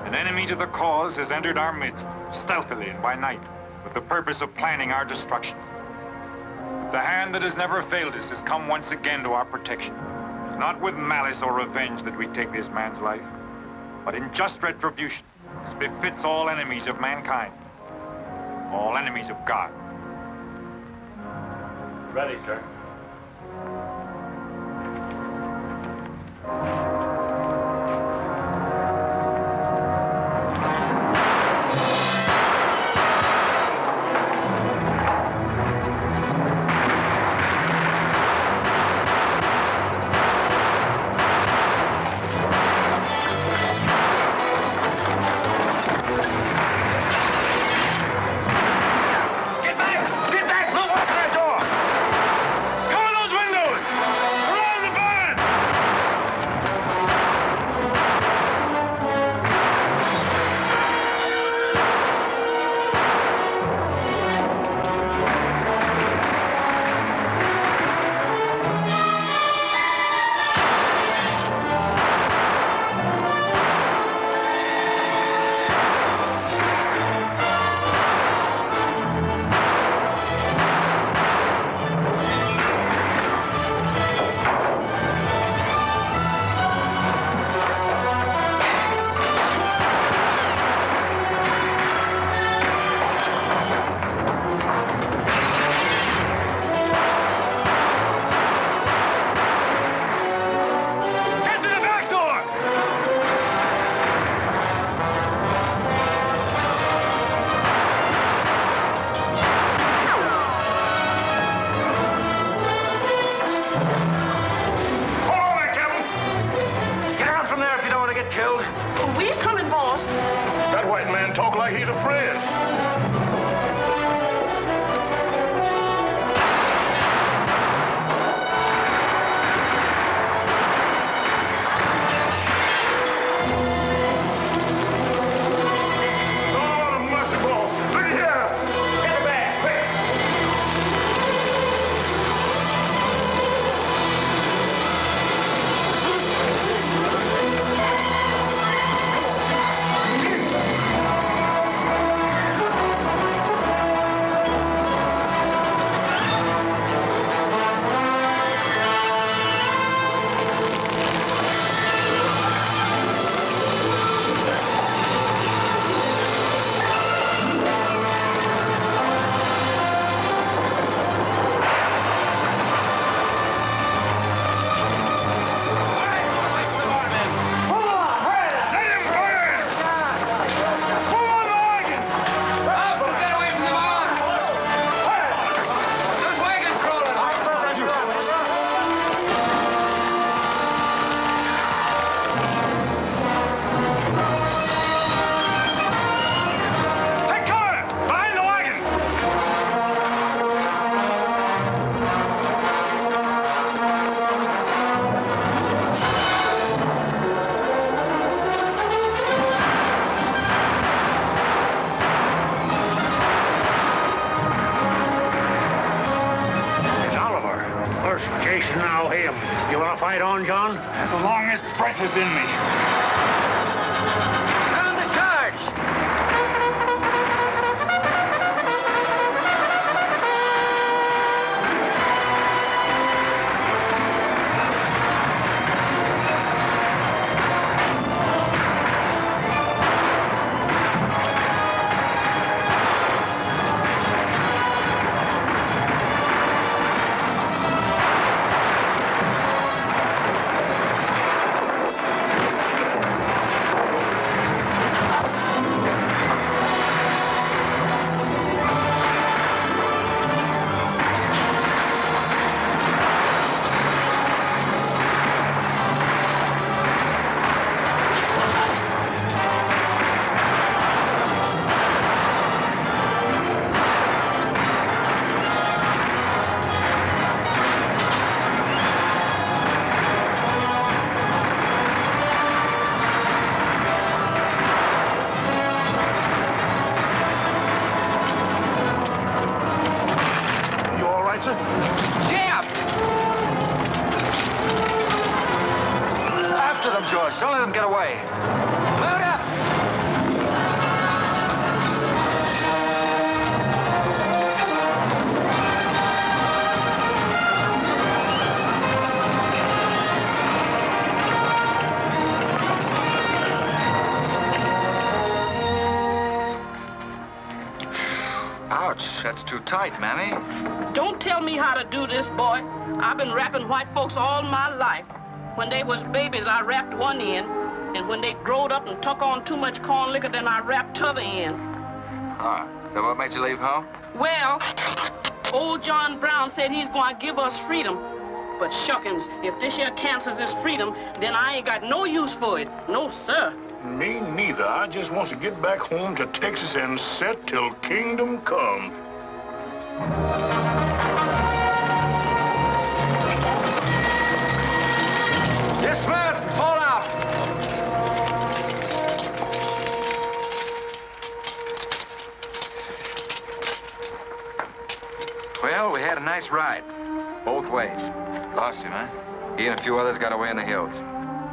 An enemy to the cause has entered our midst, stealthily and by night, with the purpose of planning our destruction. But the hand that has never failed us has come once again to our protection. It's not with malice or revenge that we take this man's life, but in just retribution, as befits all enemies of mankind, all enemies of God. Ready, sir. the fight on, John? As long as breath is in me. Sound the charge! Don't let them get away. Load up! Ouch, that's too tight, Mammy. Don't tell me how to do this, boy. I've been wrapping white folks all my life. When they was babies, I wrapped one end, and when they growed up and took on too much corn liquor, then I wrapped t'other end. Ah, so what made you leave home? Well, old John Brown said he's going to give us freedom. But shuckins, if this here cancels this freedom, then I ain't got no use for it. No, sir. Me neither. I just want to get back home to Texas and set till kingdom come. Dismount! Fall out! Well, we had a nice ride. Both ways. Lost him, huh? He and a few others got away in the hills.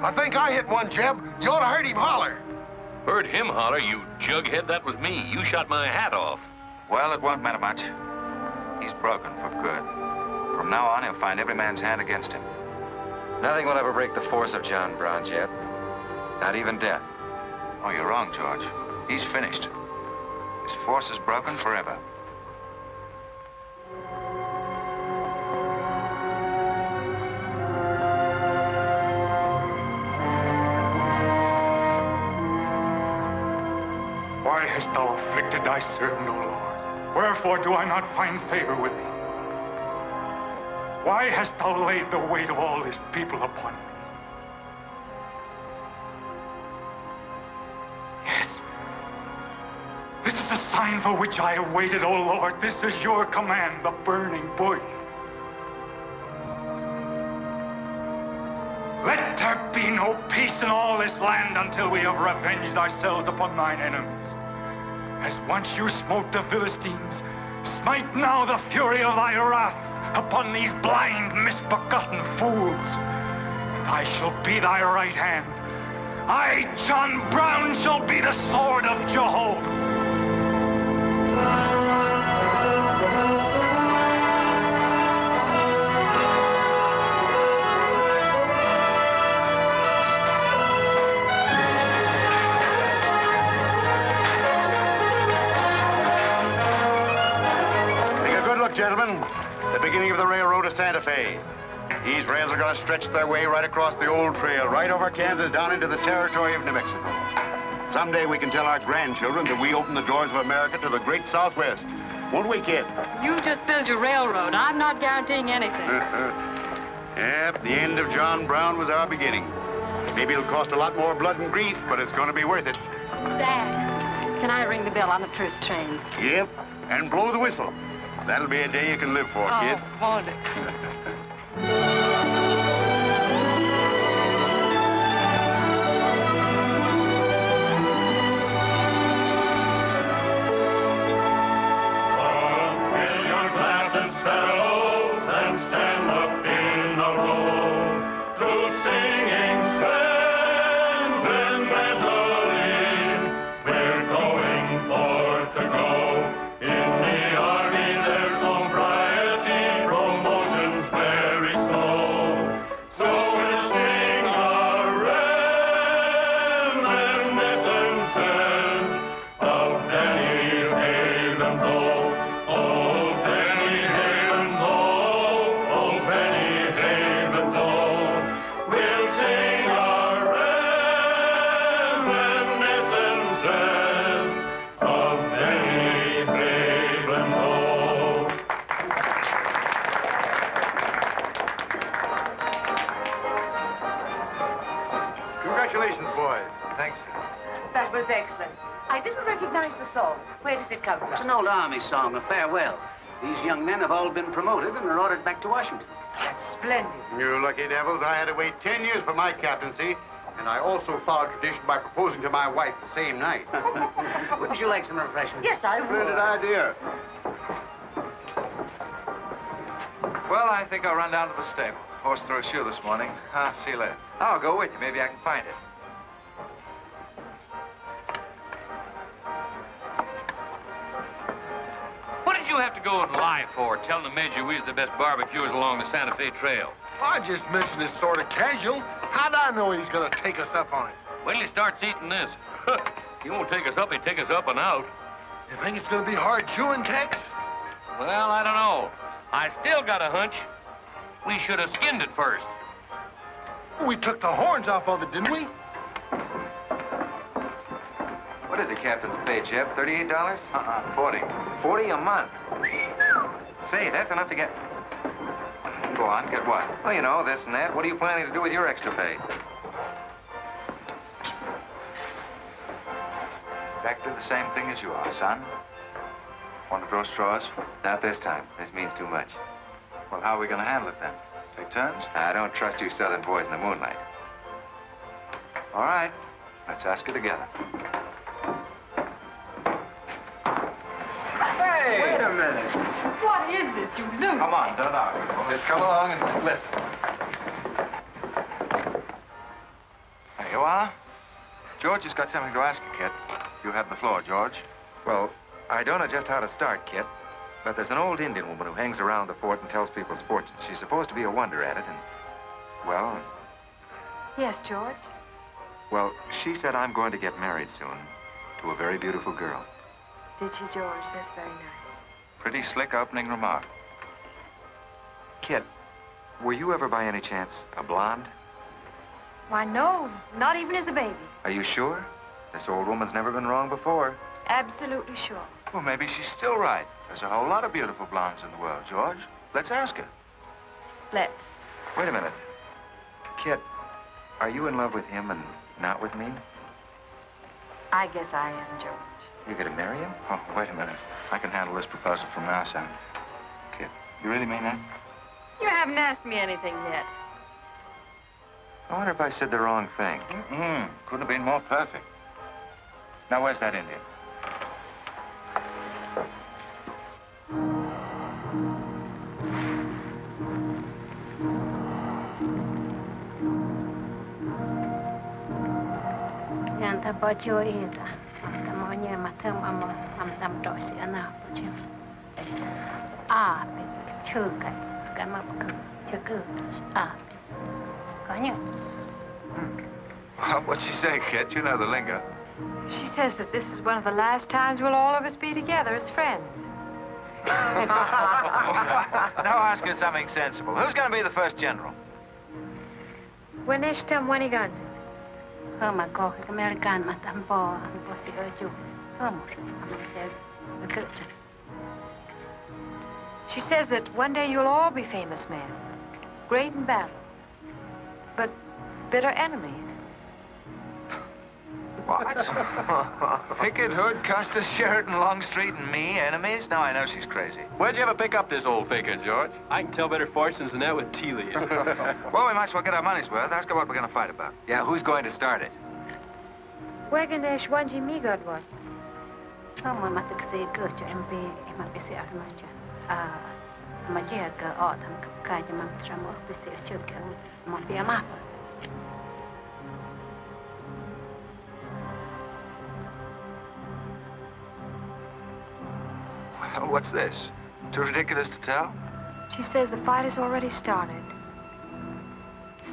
I think I hit one, Jeb. You ought to heard him holler. Heard him holler, you jughead? That was me. You shot my hat off. Well, it won't matter much. He's broken for good. From now on, he'll find every man's hand against him. Nothing will ever break the force of John Brown, Jeb. Not even death. Oh, you're wrong, George. He's finished. His force is broken forever. Why hast thou afflicted thy servant, O Lord? Wherefore do I not find favor with thee? Why hast thou laid the weight of all this people upon me? Yes. This is a sign for which I have waited, O Lord. This is your command, the burning bush. Let there be no peace in all this land until we have revenged ourselves upon thine enemies. As once you smote the Philistines, smite now the fury of thy wrath upon these blind, misbegotten fools. And I shall be thy right hand. I, John Brown, shall be the sword of Jehovah. Gentlemen, the beginning of the railroad to Santa Fe. These rails are going to stretch their way right across the old trail, right over Kansas, down into the territory of New Mexico. Someday we can tell our grandchildren that we opened the doors of America to the great Southwest. Won't we, kid? You just build your railroad. I'm not guaranteeing anything. Yep, the end of John Brown was our beginning. Maybe it'll cost a lot more blood and grief, but it's going to be worth it. Dad, can I ring the bell on the first train? Yep, and blow the whistle. That'll be a day you can live for, kid. Won't it? Fill your glasses, fellows, and stand up in a row. Thanks. That was excellent. I didn't recognize the song. Where does it come from? It's an old Army song, a farewell. These young men have all been promoted and are ordered back to Washington. That's splendid. You lucky devils, I had to wait 10 years for my captaincy, and I also followed tradition by proposing to my wife the same night. Wouldn't you like some refreshments? Yes, I would. Splendid idea. Well, I think I'll run down to the stable. Horse threw a shoe this morning. I'll see you later. I'll go with you. Maybe I can find it. What did you have to go and lie for, telling the Major we was the best barbecuers along the Santa Fe Trail? I just mentioned it sort of casual. How'd I know he's gonna take us up on it? When he starts eating this, he won't take us up, he'll take us up and out. You think it's gonna be hard chewing, Tex? Well, I don't know. I still got a hunch. We should have skinned it first. We took the horns off of it, didn't we? What is it, Captain's pay, Jeb? $38? 40. 40 a month. Say, that's enough to get... Go on, get what? Well, you know, this and that. What are you planning to do with your extra pay? Exactly the same thing as you are, son. Want to grow straws? Not this time. This means too much. Well, how are we going to handle it, then? Take turns? I don't trust you southern boys in the moonlight. All right. Let's ask it together. Hey! Wait a minute. What is this, you loon? Come on, don't argue. Just come along and listen. There you are. George has got something to ask you, Kit. You have the floor, George. Well, I don't know just how to start, Kit, but there's an old Indian woman who hangs around the fort and tells people's fortunes. She's supposed to be a wonder at it, and, well... Yes, George? Well, she said I'm going to get married soon to a very beautiful girl. Did she, George? That's very nice. Pretty slick opening remark. Kit, were you ever by any chance a blonde? Why, no. Not even as a baby. Are you sure? This old woman's never been wrong before. Absolutely sure. Well, maybe she's still right. There's a whole lot of beautiful blondes in the world, George. Let's ask her. Let's. Wait a minute. Kit, are you in love with him and not with me? I guess I am, George. You're going to marry him? Oh, wait a minute. I can handle this proposal from now on. Kit, you really mean that? You haven't asked me anything yet. I wonder if I said the wrong thing. Couldn't have been more perfect. Now, where's that Indian? Yanta bajo ita, tamonya matam am dosi anapoje. Chuka, gamapku, chuku, Kanya. What'd she say, Kit? You know the lingo. She says that this is one of the last times we'll all of us be together as friends. Now ask her something sensible. Who's going to be the first general? When is tam when he guns? Hama ko American matambo ambo si oju. She says that one day you'll all be famous men, great in battle, but bitter enemies. What? Pickett, Hood, Custer, Sheridan, Longstreet, and me, enemies? Now I know she's crazy. Where'd you ever pick up this old faker, George? I can tell better fortunes than that with tea leaves. Well, we might as well get our money's worth. Ask her what we're going to fight about. Yeah, who's going to start it? Weganesh wanji mi godwan. Hama matakasi gocho MB imabisi armacha. Majia ka autumn kaja mamtramo bisi chuka mafia mapa. Well, what's this? Too ridiculous to tell? She says the fight has already started.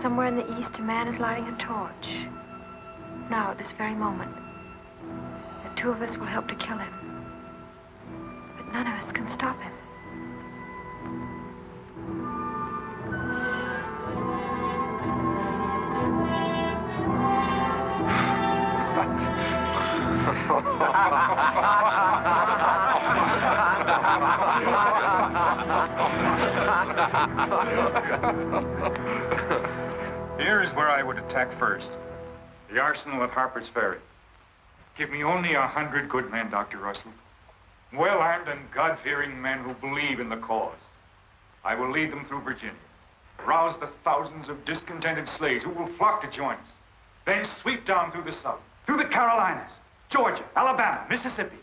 Somewhere in the east, a man is lighting a torch. Now, at this very moment, the two of us will help to kill him. But none of us can stop him. Here's where I would attack first. The arsenal at Harper's Ferry. Give me only 100 good men, Dr. Russell. Well-armed and God-fearing men who believe in the cause. I will lead them through Virginia. Rouse the thousands of discontented slaves who will flock to join us. Then sweep down through the South, through the Carolinas, Georgia, Alabama, Mississippi.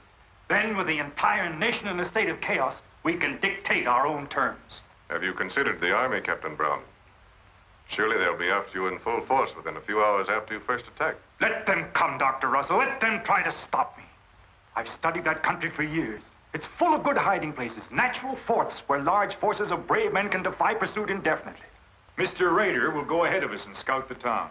Then, with the entire nation in a state of chaos, we can dictate our own terms. Have you considered the Army, Captain Brown? Surely they'll be after you in full force within a few hours after you first attack. Let them come, Dr. Russell. Let them try to stop me. I've studied that country for years. It's full of good hiding places, natural forts where large forces of brave men can defy pursuit indefinitely. Mr. Rader will go ahead of us and scout the town.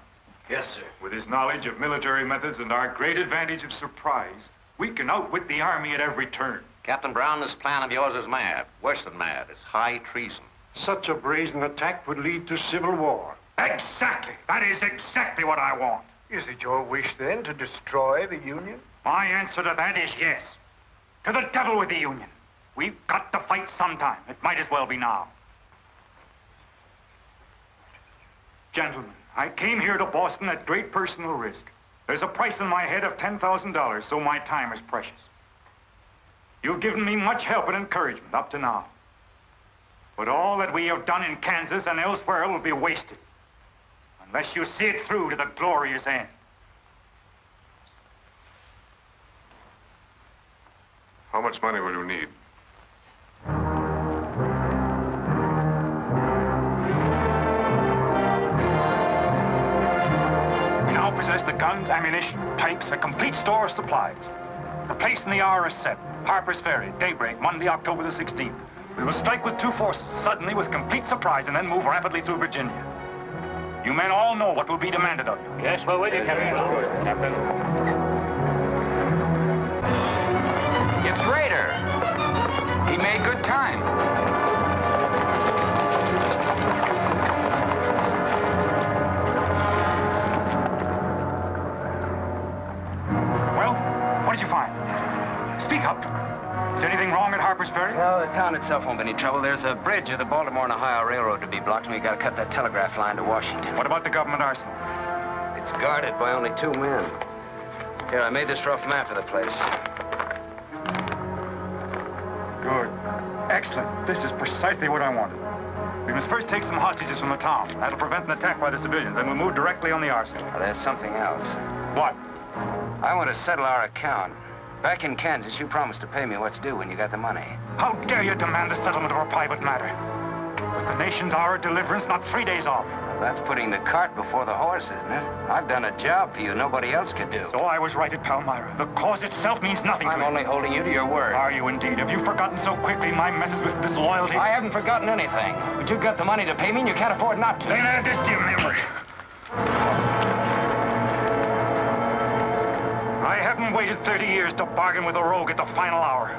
Yes, sir. With his knowledge of military methods and our great advantage of surprise, we can outwit the Army at every turn. Captain Brown, this plan of yours is mad. Worse than mad. It's high treason. Such a brazen attack would lead to civil war. Exactly. That is exactly what I want. Is it your wish, then, to destroy the Union? My answer to that is yes. To the devil with the Union. We've got to fight sometime. It might as well be now. Gentlemen, I came here to Boston at great personal risk. There's a price on my head of $10,000, so my time is precious. You've given me much help and encouragement up to now. But all that we have done in Kansas and elsewhere will be wasted unless you see it through to the glorious end. How much money will you need? We now possess the guns, ammunition, tanks, a complete store of supplies. The place and the hour is set. Harper's Ferry, daybreak, Monday, October the 16th. We will strike with two forces, suddenly with complete surprise, and then move rapidly through Virginia. You men all know what will be demanded of you. Yes, we're with you, Captain. Captain. It's Rader. He made good time. Well, what did you find? Speak up. Is anything wrong at Harper's Ferry? No, the town itself won't be any trouble. There's a bridge of the Baltimore and Ohio Railroad to be blocked, and we gotta cut that telegraph line to Washington. What about the government arsenal? It's guarded by only 2 men. Here, I made this rough map of the place. Good. Excellent. This is precisely what I wanted. We must first take some hostages from the town. That'll prevent an attack by the civilians. Then we'll move directly on the arsenal. Well, there's something else. What? I want to settle our account. Back in Kansas, you promised to pay me what's due when you got the money. How dare you demand the settlement of a private matter? With the nation's hour of deliverance not 3 days off. Well, that's putting the cart before the horse, isn't it? I've done a job for you nobody else could do. So I was right at Palmyra. The cause itself means nothing to I'm me. only holding you to your word. Are you indeed? Have you forgotten so quickly my methods with disloyalty? I haven't forgotten anything. But you've got the money to pay me and you can't afford not to. Then add this to your memory. I haven't waited 30 years to bargain with a rogue at the final hour.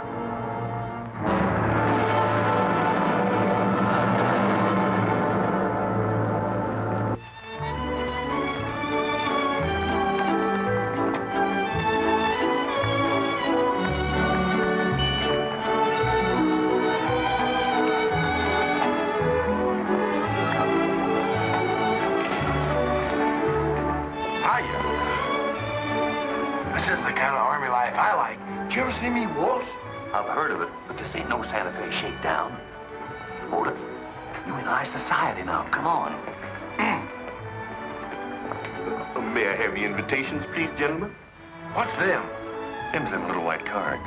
This is the kind of army life I like. Did you ever see me waltz? I've heard of it, but this ain't no Santa Fe shakedown. Hold it. You in high society now. Come on. May I have your invitations, please, gentlemen? What's them? Them's them little white cards.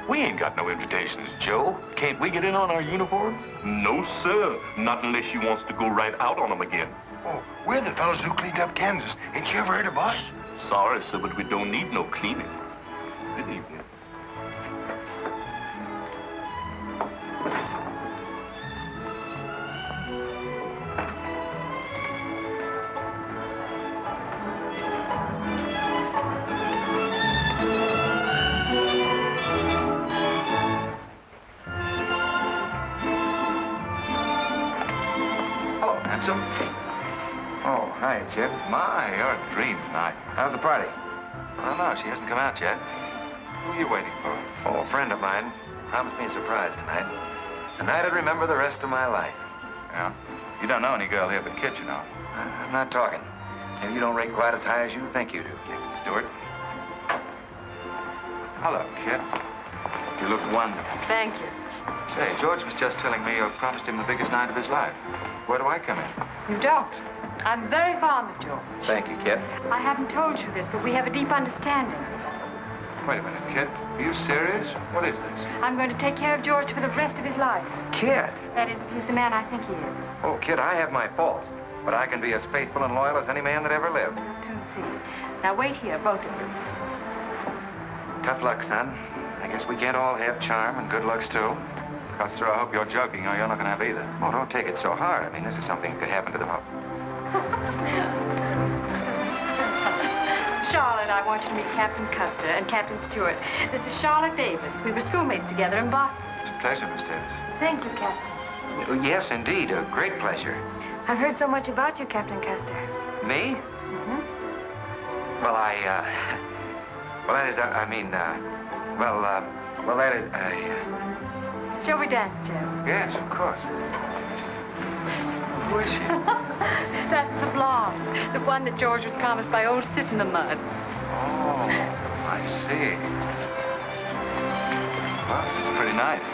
We ain't got no invitations, Joe. Can't we get in on our uniforms? No, sir. Not unless you wants to go right out on them again. Oh, we're the fellows who cleaned up Kansas. Ain't you ever heard of us? Sorry, sir, but we don't need no cleaning. Good evening. Hello, handsome. Oh, hi, Jeb. My, you're a dream tonight. How's the party? I don't know. She hasn't come out yet. Who are you waiting for? Oh, a friend of mine. Promised me a surprise tonight. A night I'd remember the rest of my life. Yeah? You don't know any girl here but Kit, you know. I'm not talking. Maybe you don't rate quite as high as you think you do, Captain Stuart. Hello, Kit. You look wonderful. Thank you. Say, George was just telling me you promised him the biggest night of his life. Where do I come in? You don't. I'm very fond of George. Thank you, Kit. I haven't told you this, but we have a deep understanding. Wait a minute, Kit. Are you serious? What is this? I'm going to take care of George for the rest of his life. Kit! That is, he's the man I think he is. Oh, Kit, I have my faults, but I can be as faithful and loyal as any man that ever lived. I'll soon see. Now wait here, both of you. Tough luck, son. I guess we can't all have charm and good looks, too. Custer, I hope you're joking, or you're not going to have either. Oh, don't take it so hard. I mean, this is something that could happen to them all. Charlotte, I want you to meet Captain Custer and Captain Stuart. This is Charlotte Davis. We were schoolmates together in Boston. It's a pleasure, Miss Davis. Thank you, Captain. Oh, yes, indeed. A great pleasure. I've heard so much about you, Captain Custer. Me? Mm-hmm. Well, well, that is, well, that is, Shall we dance, Joe? Yes, of course. Who is she? That's the blonde. The one that George was promised by old Sit in the Mud. Oh, I see. Well, it's pretty nice.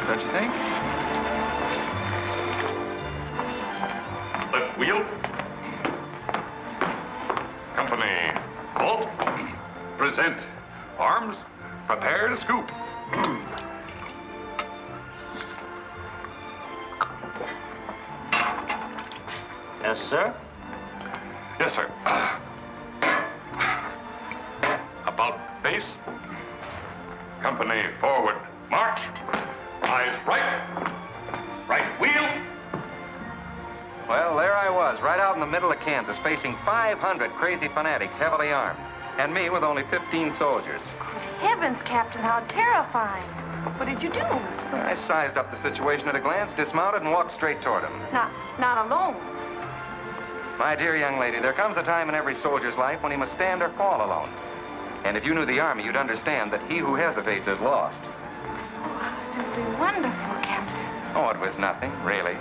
Don't you think? Left wheel. Company, halt. Present. Arms, prepare to scoop. Yes, sir? Yes, sir. About face. Company, forward. March. Eyes right. Right wheel. Well, there I was, right out in the middle of Kansas, facing 500 crazy fanatics, heavily armed. And me with only 15 soldiers. Heavens, Captain, how terrifying. What did you do? I sized up the situation at a glance, dismounted, and walked straight toward them. Not alone. My dear young lady, there comes a time in every soldier's life when he must stand or fall alone. And if you knew the Army, you'd understand that he who hesitates is lost. Oh, how simply wonderful, Captain. Oh, it was nothing, really.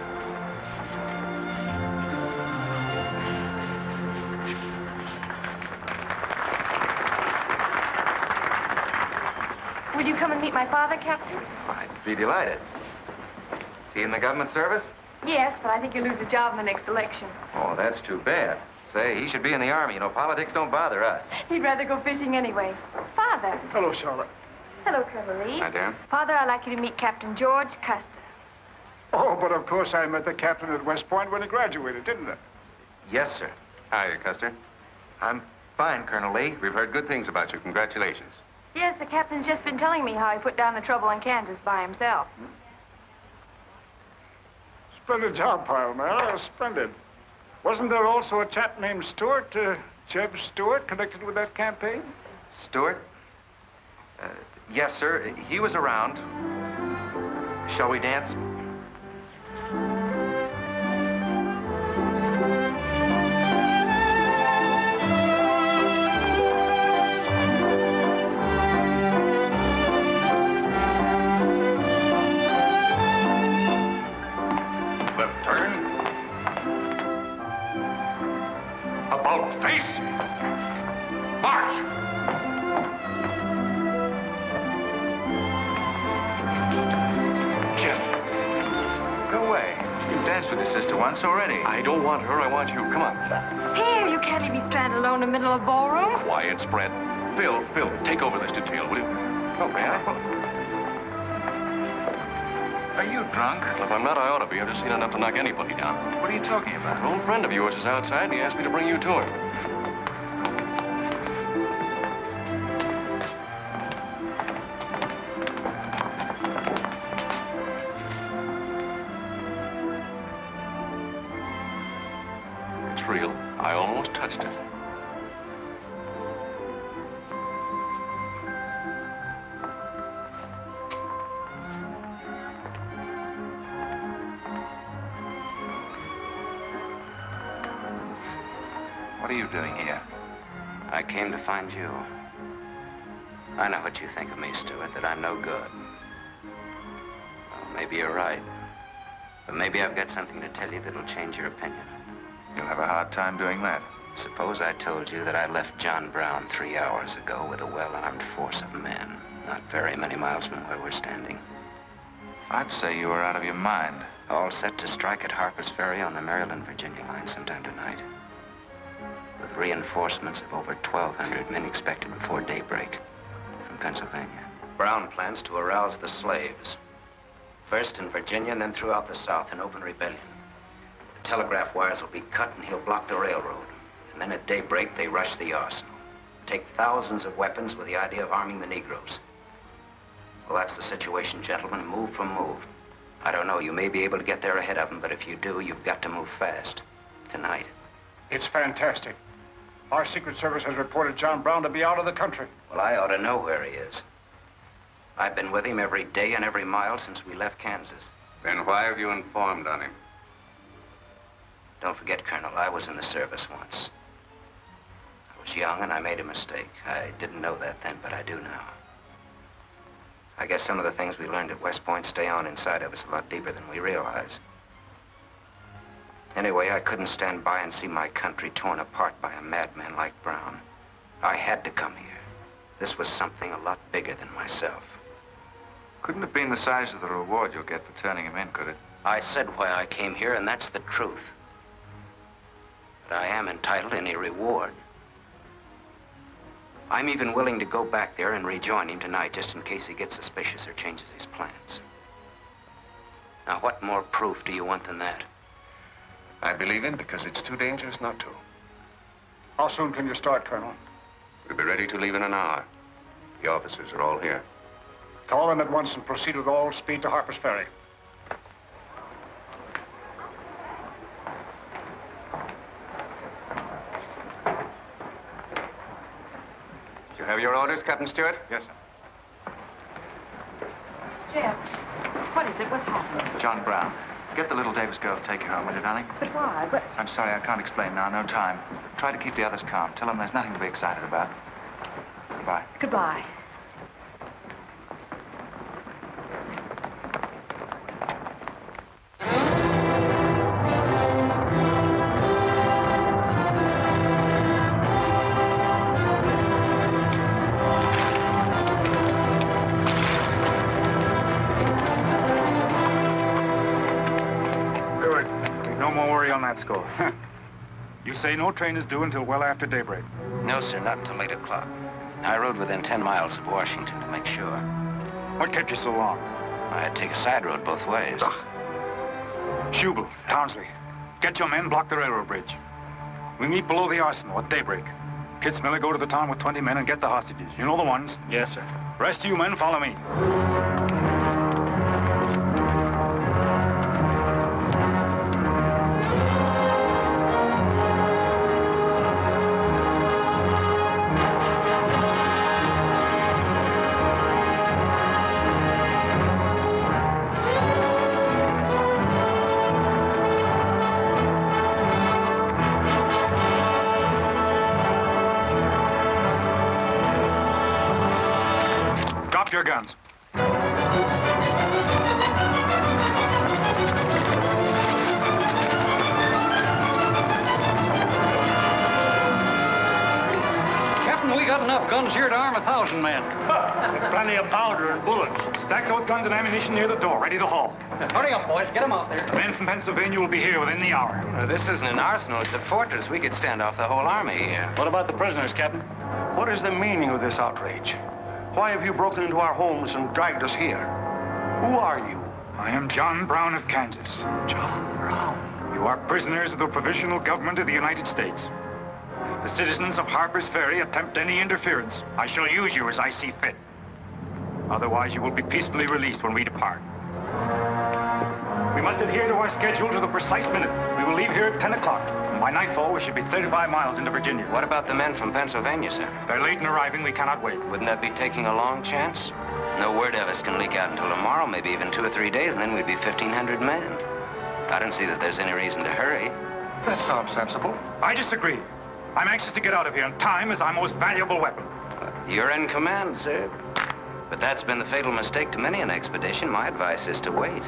Will you come and meet my father, Captain? I'd be delighted. Is he in the government service? Yes, but I think he'll lose his job in the next election. Oh, that's too bad. Say, he should be in the Army. You know, politics don't bother us. He'd rather go fishing anyway. Father. Hello, Charlotte. Hello, Colonel Lee. Hi, dear. Father, I'd like you to meet Captain George Custer. Oh, but of course I met the captain at West Point when he graduated, didn't I? Yes, sir. Hi, Custer. I'm fine, Colonel Lee. We've heard good things about you. Congratulations. Yes, the captain's just been telling me how he put down the trouble in Kansas by himself. Splendid job, pile, man. Splendid. Wasn't there also a chap named Stuart, j.e.b. Stuart, connected with that campaign? Stuart? Yes, sir. He was around. Shall we dance? Face! March! Jim. Go away. You've danced with your sister once already. I don't want her. I want you. Come on. Here, you can't leave me stranded alone in the middle of a ballroom. Quiet, spread. Phil, take over this detail, will you? Oh, may I? Are you drunk? If I'm not, I ought to be. I've just seen enough to knock anybody down. What are you talking about? An old friend of yours is outside, and he asked me to bring you to him. It's real. I almost touched it. What are you doing here? I came to find you. I know what you think of me, Stuart, that I'm no good. Well, maybe you're right. But maybe I've got something to tell you that'll change your opinion. You'll have a hard time doing that. Suppose I told you that I left John Brown 3 hours ago with a well-armed force of men, not very many miles from where we're standing. I'd say you were out of your mind. All set to strike at Harper's Ferry on the Maryland-Virginia line sometime tonight. With reinforcements of over 1,200 men expected before daybreak from Pennsylvania. Brown plans to arouse the slaves. First in Virginia and then throughout the South in open rebellion. The telegraph wires will be cut and he'll block the railroad. And then at daybreak, they rush the arsenal. Take thousands of weapons with the idea of arming the Negroes. Well, that's the situation, gentlemen. Move for move. I don't know, you may be able to get there ahead of them, but if you do, you've got to move fast. Tonight. It's fantastic. Our Secret Service has reported John Brown to be out of the country. Well, I ought to know where he is. I've been with him every day and every mile since we left Kansas. Then why have you informed on him? Don't forget, Colonel, I was in the service once. I was young and I made a mistake. I didn't know that then, but I do now. I guess some of the things we learned at West Point stay on inside of us a lot deeper than we realize. Anyway, I couldn't stand by and see my country torn apart by a madman like Brown. I had to come here. This was something a lot bigger than myself. Couldn't have been the size of the reward you'll get for turning him in, could it? I said why I came here, and that's the truth. But I am entitled to any reward. I'm even willing to go back there and rejoin him tonight, just in case he gets suspicious or changes his plans. Now, what more proof do you want than that? I believe him because it's too dangerous not to. How soon can you start, Colonel? We'll be ready to leave in an hour. The officers are all here. Call them at once and proceed with all speed to Harper's Ferry. You have your orders, Captain Stuart? Yes, sir. Jeff, what is it? What's happening? John Brown. Get the little Davis girl to take you home, will you, darling? But why? But... I'm sorry, I can't explain now. No time. Try to keep the others calm. Tell them there's nothing to be excited about. Goodbye. Goodbye. Score. You say no train is due until well after daybreak? No, sir, not until 8 o'clock. I rode within 10 miles of Washington to make sure. What kept you so long? I had to take a side road both ways. Schubel, Townsley, get your men, block the railroad bridge. We meet below the arsenal at daybreak. Kitzmiller, go to the town with 20 men and get the hostages. You know the ones? Yes, sir. Rest of you men, follow me. Your guns. Captain, we got enough guns here to arm 1,000 men. Plenty of powder and bullets. Stack those guns and ammunition near the door, ready to haul. Hurry up, boys. Get them out there. The men from Pennsylvania will be here within the hour. This isn't an arsenal. It's a fortress. We could stand off the whole army here. What about the prisoners, Captain? What is the meaning of this outrage? Why have you broken into our homes and dragged us here? Who are you? I am John Brown of Kansas. John Brown? You are prisoners of the provisional government of the United States. The citizens of Harper's Ferry attempt any interference. I shall use you as I see fit. Otherwise, you will be peacefully released when we depart. We must adhere to our schedule to the precise minute. We will leave here at 10 o'clock. By nightfall, we should be 35 miles into Virginia. What about the men from Pennsylvania, sir? If they're late in arriving, we cannot wait. Wouldn't that be taking a long chance? No word of us can leak out until tomorrow, maybe even 2 or 3 days, and then we'd be 1,500 men. I don't see that there's any reason to hurry. That sounds sensible. I disagree. I'm anxious to get out of here, and time is our most valuable weapon. You're in command, sir. But that's been the fatal mistake to many an expedition. My advice is to wait.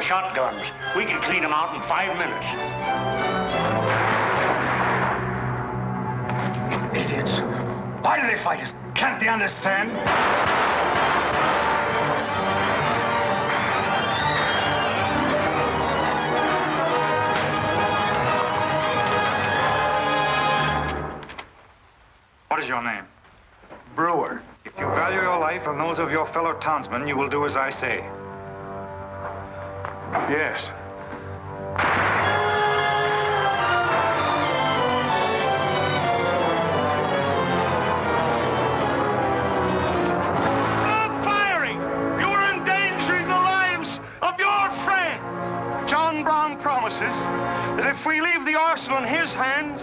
shotguns. We can clean them out in 5 minutes. Idiots. Why do they fight us? Can't they understand? What is your name? Brewer. If you value your life and those of your fellow townsmen, you will do as I say. Yes. Stop firing! You are endangering the lives of your friend. John Brown promises that if we leave the arsenal in his hands,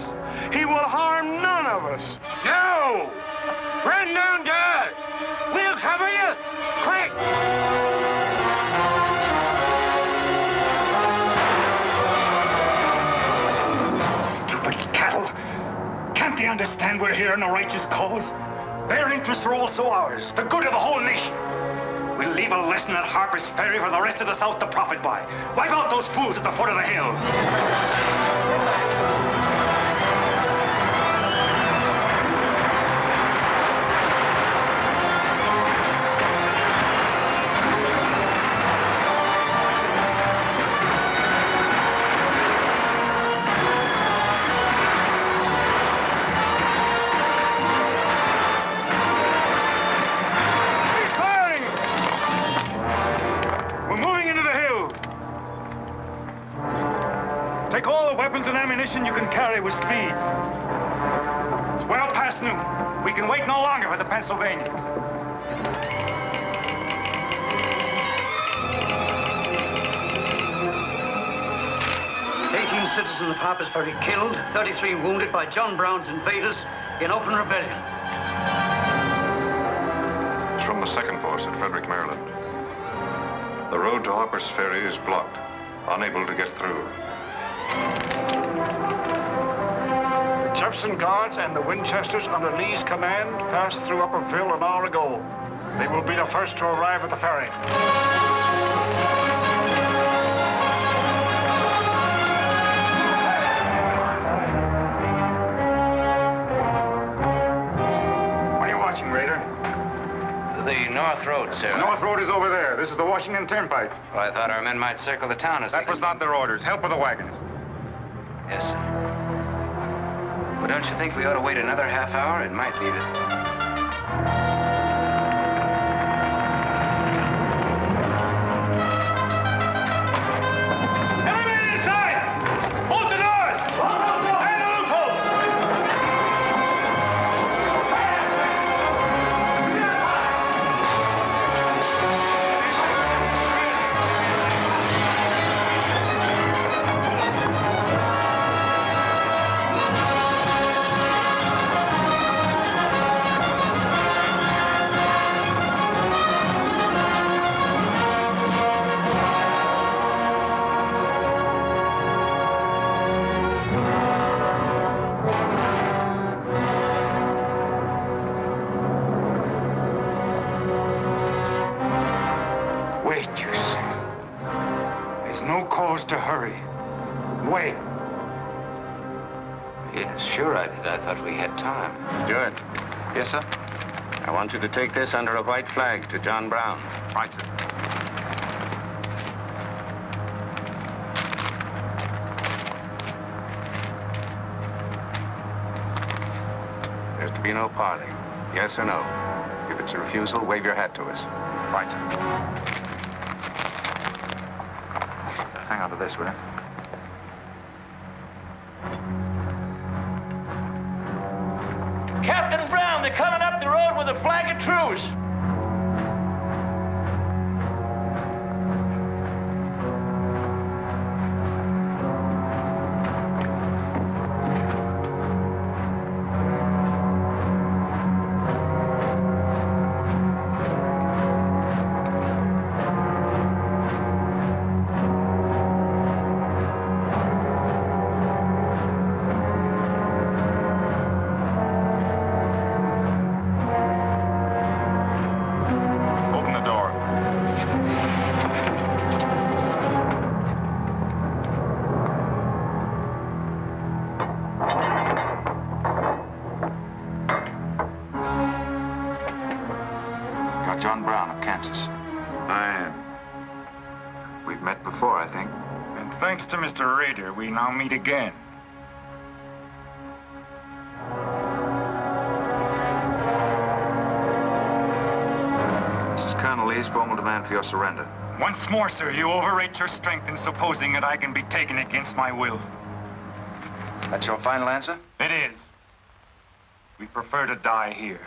he will harm none of us. No! Run down, Dad! We'll cover you! Quick! Stupid cattle. Can't they understand we're here in a righteous cause? Their interests are also ours, the good of the whole nation. We'll leave a lesson at Harper's Ferry for the rest of the South to profit by. Wipe out those fools at the foot of the hill. Take all the weapons and ammunition you can carry with speed. It's well past noon. We can wait no longer for the Pennsylvanians. 18 citizens of Harper's Ferry killed, 33 wounded by John Brown's invaders in open rebellion. It's from the 2nd Force at Frederick, Maryland. The road to Harper's Ferry is blocked, unable to get through. The Jefferson Guards and the Winchesters under Lee's command passed through Upperville an hour ago. They will be the first to arrive at the ferry. What are you watching, Raider? The North Road, sir. The North Road is over there. This is the Washington Turnpike. Well, I thought our men might circle the town as That was not their orders. Help with the wagons. Yes, sir. Well, don't you think we ought to wait another half hour? It might be Everybody inside! Hold the doors! And the loopholes! Wait, you say. There's no cause to hurry. Wait. Yes, sure I did. I thought we had time. Stuart. Yes, sir? I want you to take this under a white flag to John Brown. Right, sir. There's to be no parley. Yes or no? If it's a refusal, wave your hat to us. Right, sir. Hang on to this, will you? Captain Brown, they're coming up the road with a flag of truce. Kansas. I am. We've met before, I think. And thanks to Mr. Rader, we now meet again. This is Colonel Lee's formal demand for your surrender. Once more, sir, you overrate your strength in supposing that I can be taken against my will. That's your final answer? It is. We prefer to die here.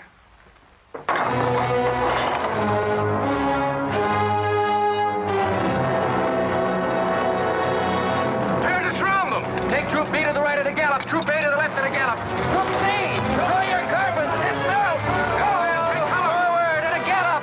Prepare to surround them. Take Troop B to the right of the gallop. Troop A to the left of the gallop. Troop C, draw your carbines. Dismount. Go, Hale. Forward and a gallop.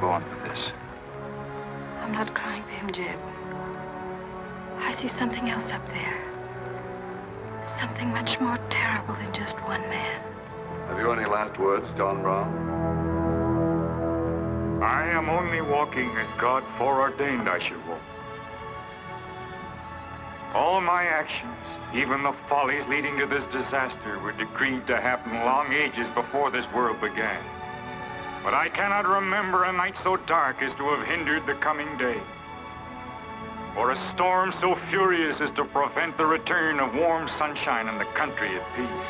born for this. I'm not crying for him, Jeb. I see something else up there. Something much more terrible than just one man. Have you any last words, John Brown? I am only walking as God foreordained I should walk. All my actions, even the follies leading to this disaster, were decreed to happen long ages before this world began. But I cannot remember a night so dark as to have hindered the coming day, or a storm so furious as to prevent the return of warm sunshine and the country at peace.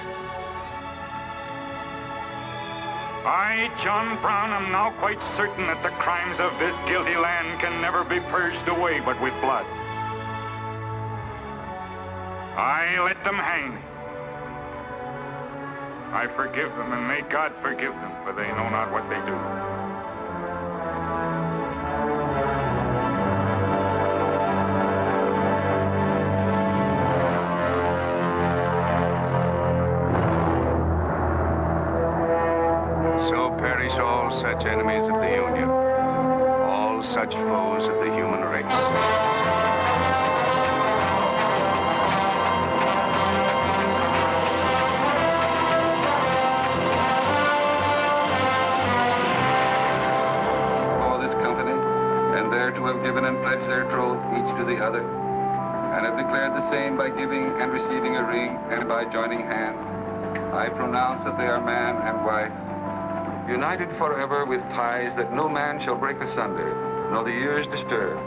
I, John Brown, am now quite certain that the crimes of this guilty land can never be purged away but with blood. I let them hang me. I forgive them, and may God forgive them, for they know not what they do. So perish all such enemies of the Union, all such foes of the human race. To have given and pledged their troth each to the other, and have declared the same by giving and receiving a ring and by joining hands, I pronounce that they are man and wife, united forever with ties that no man shall break asunder, nor the years disturb,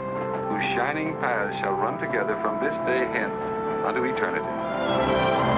whose shining paths shall run together from this day hence unto eternity.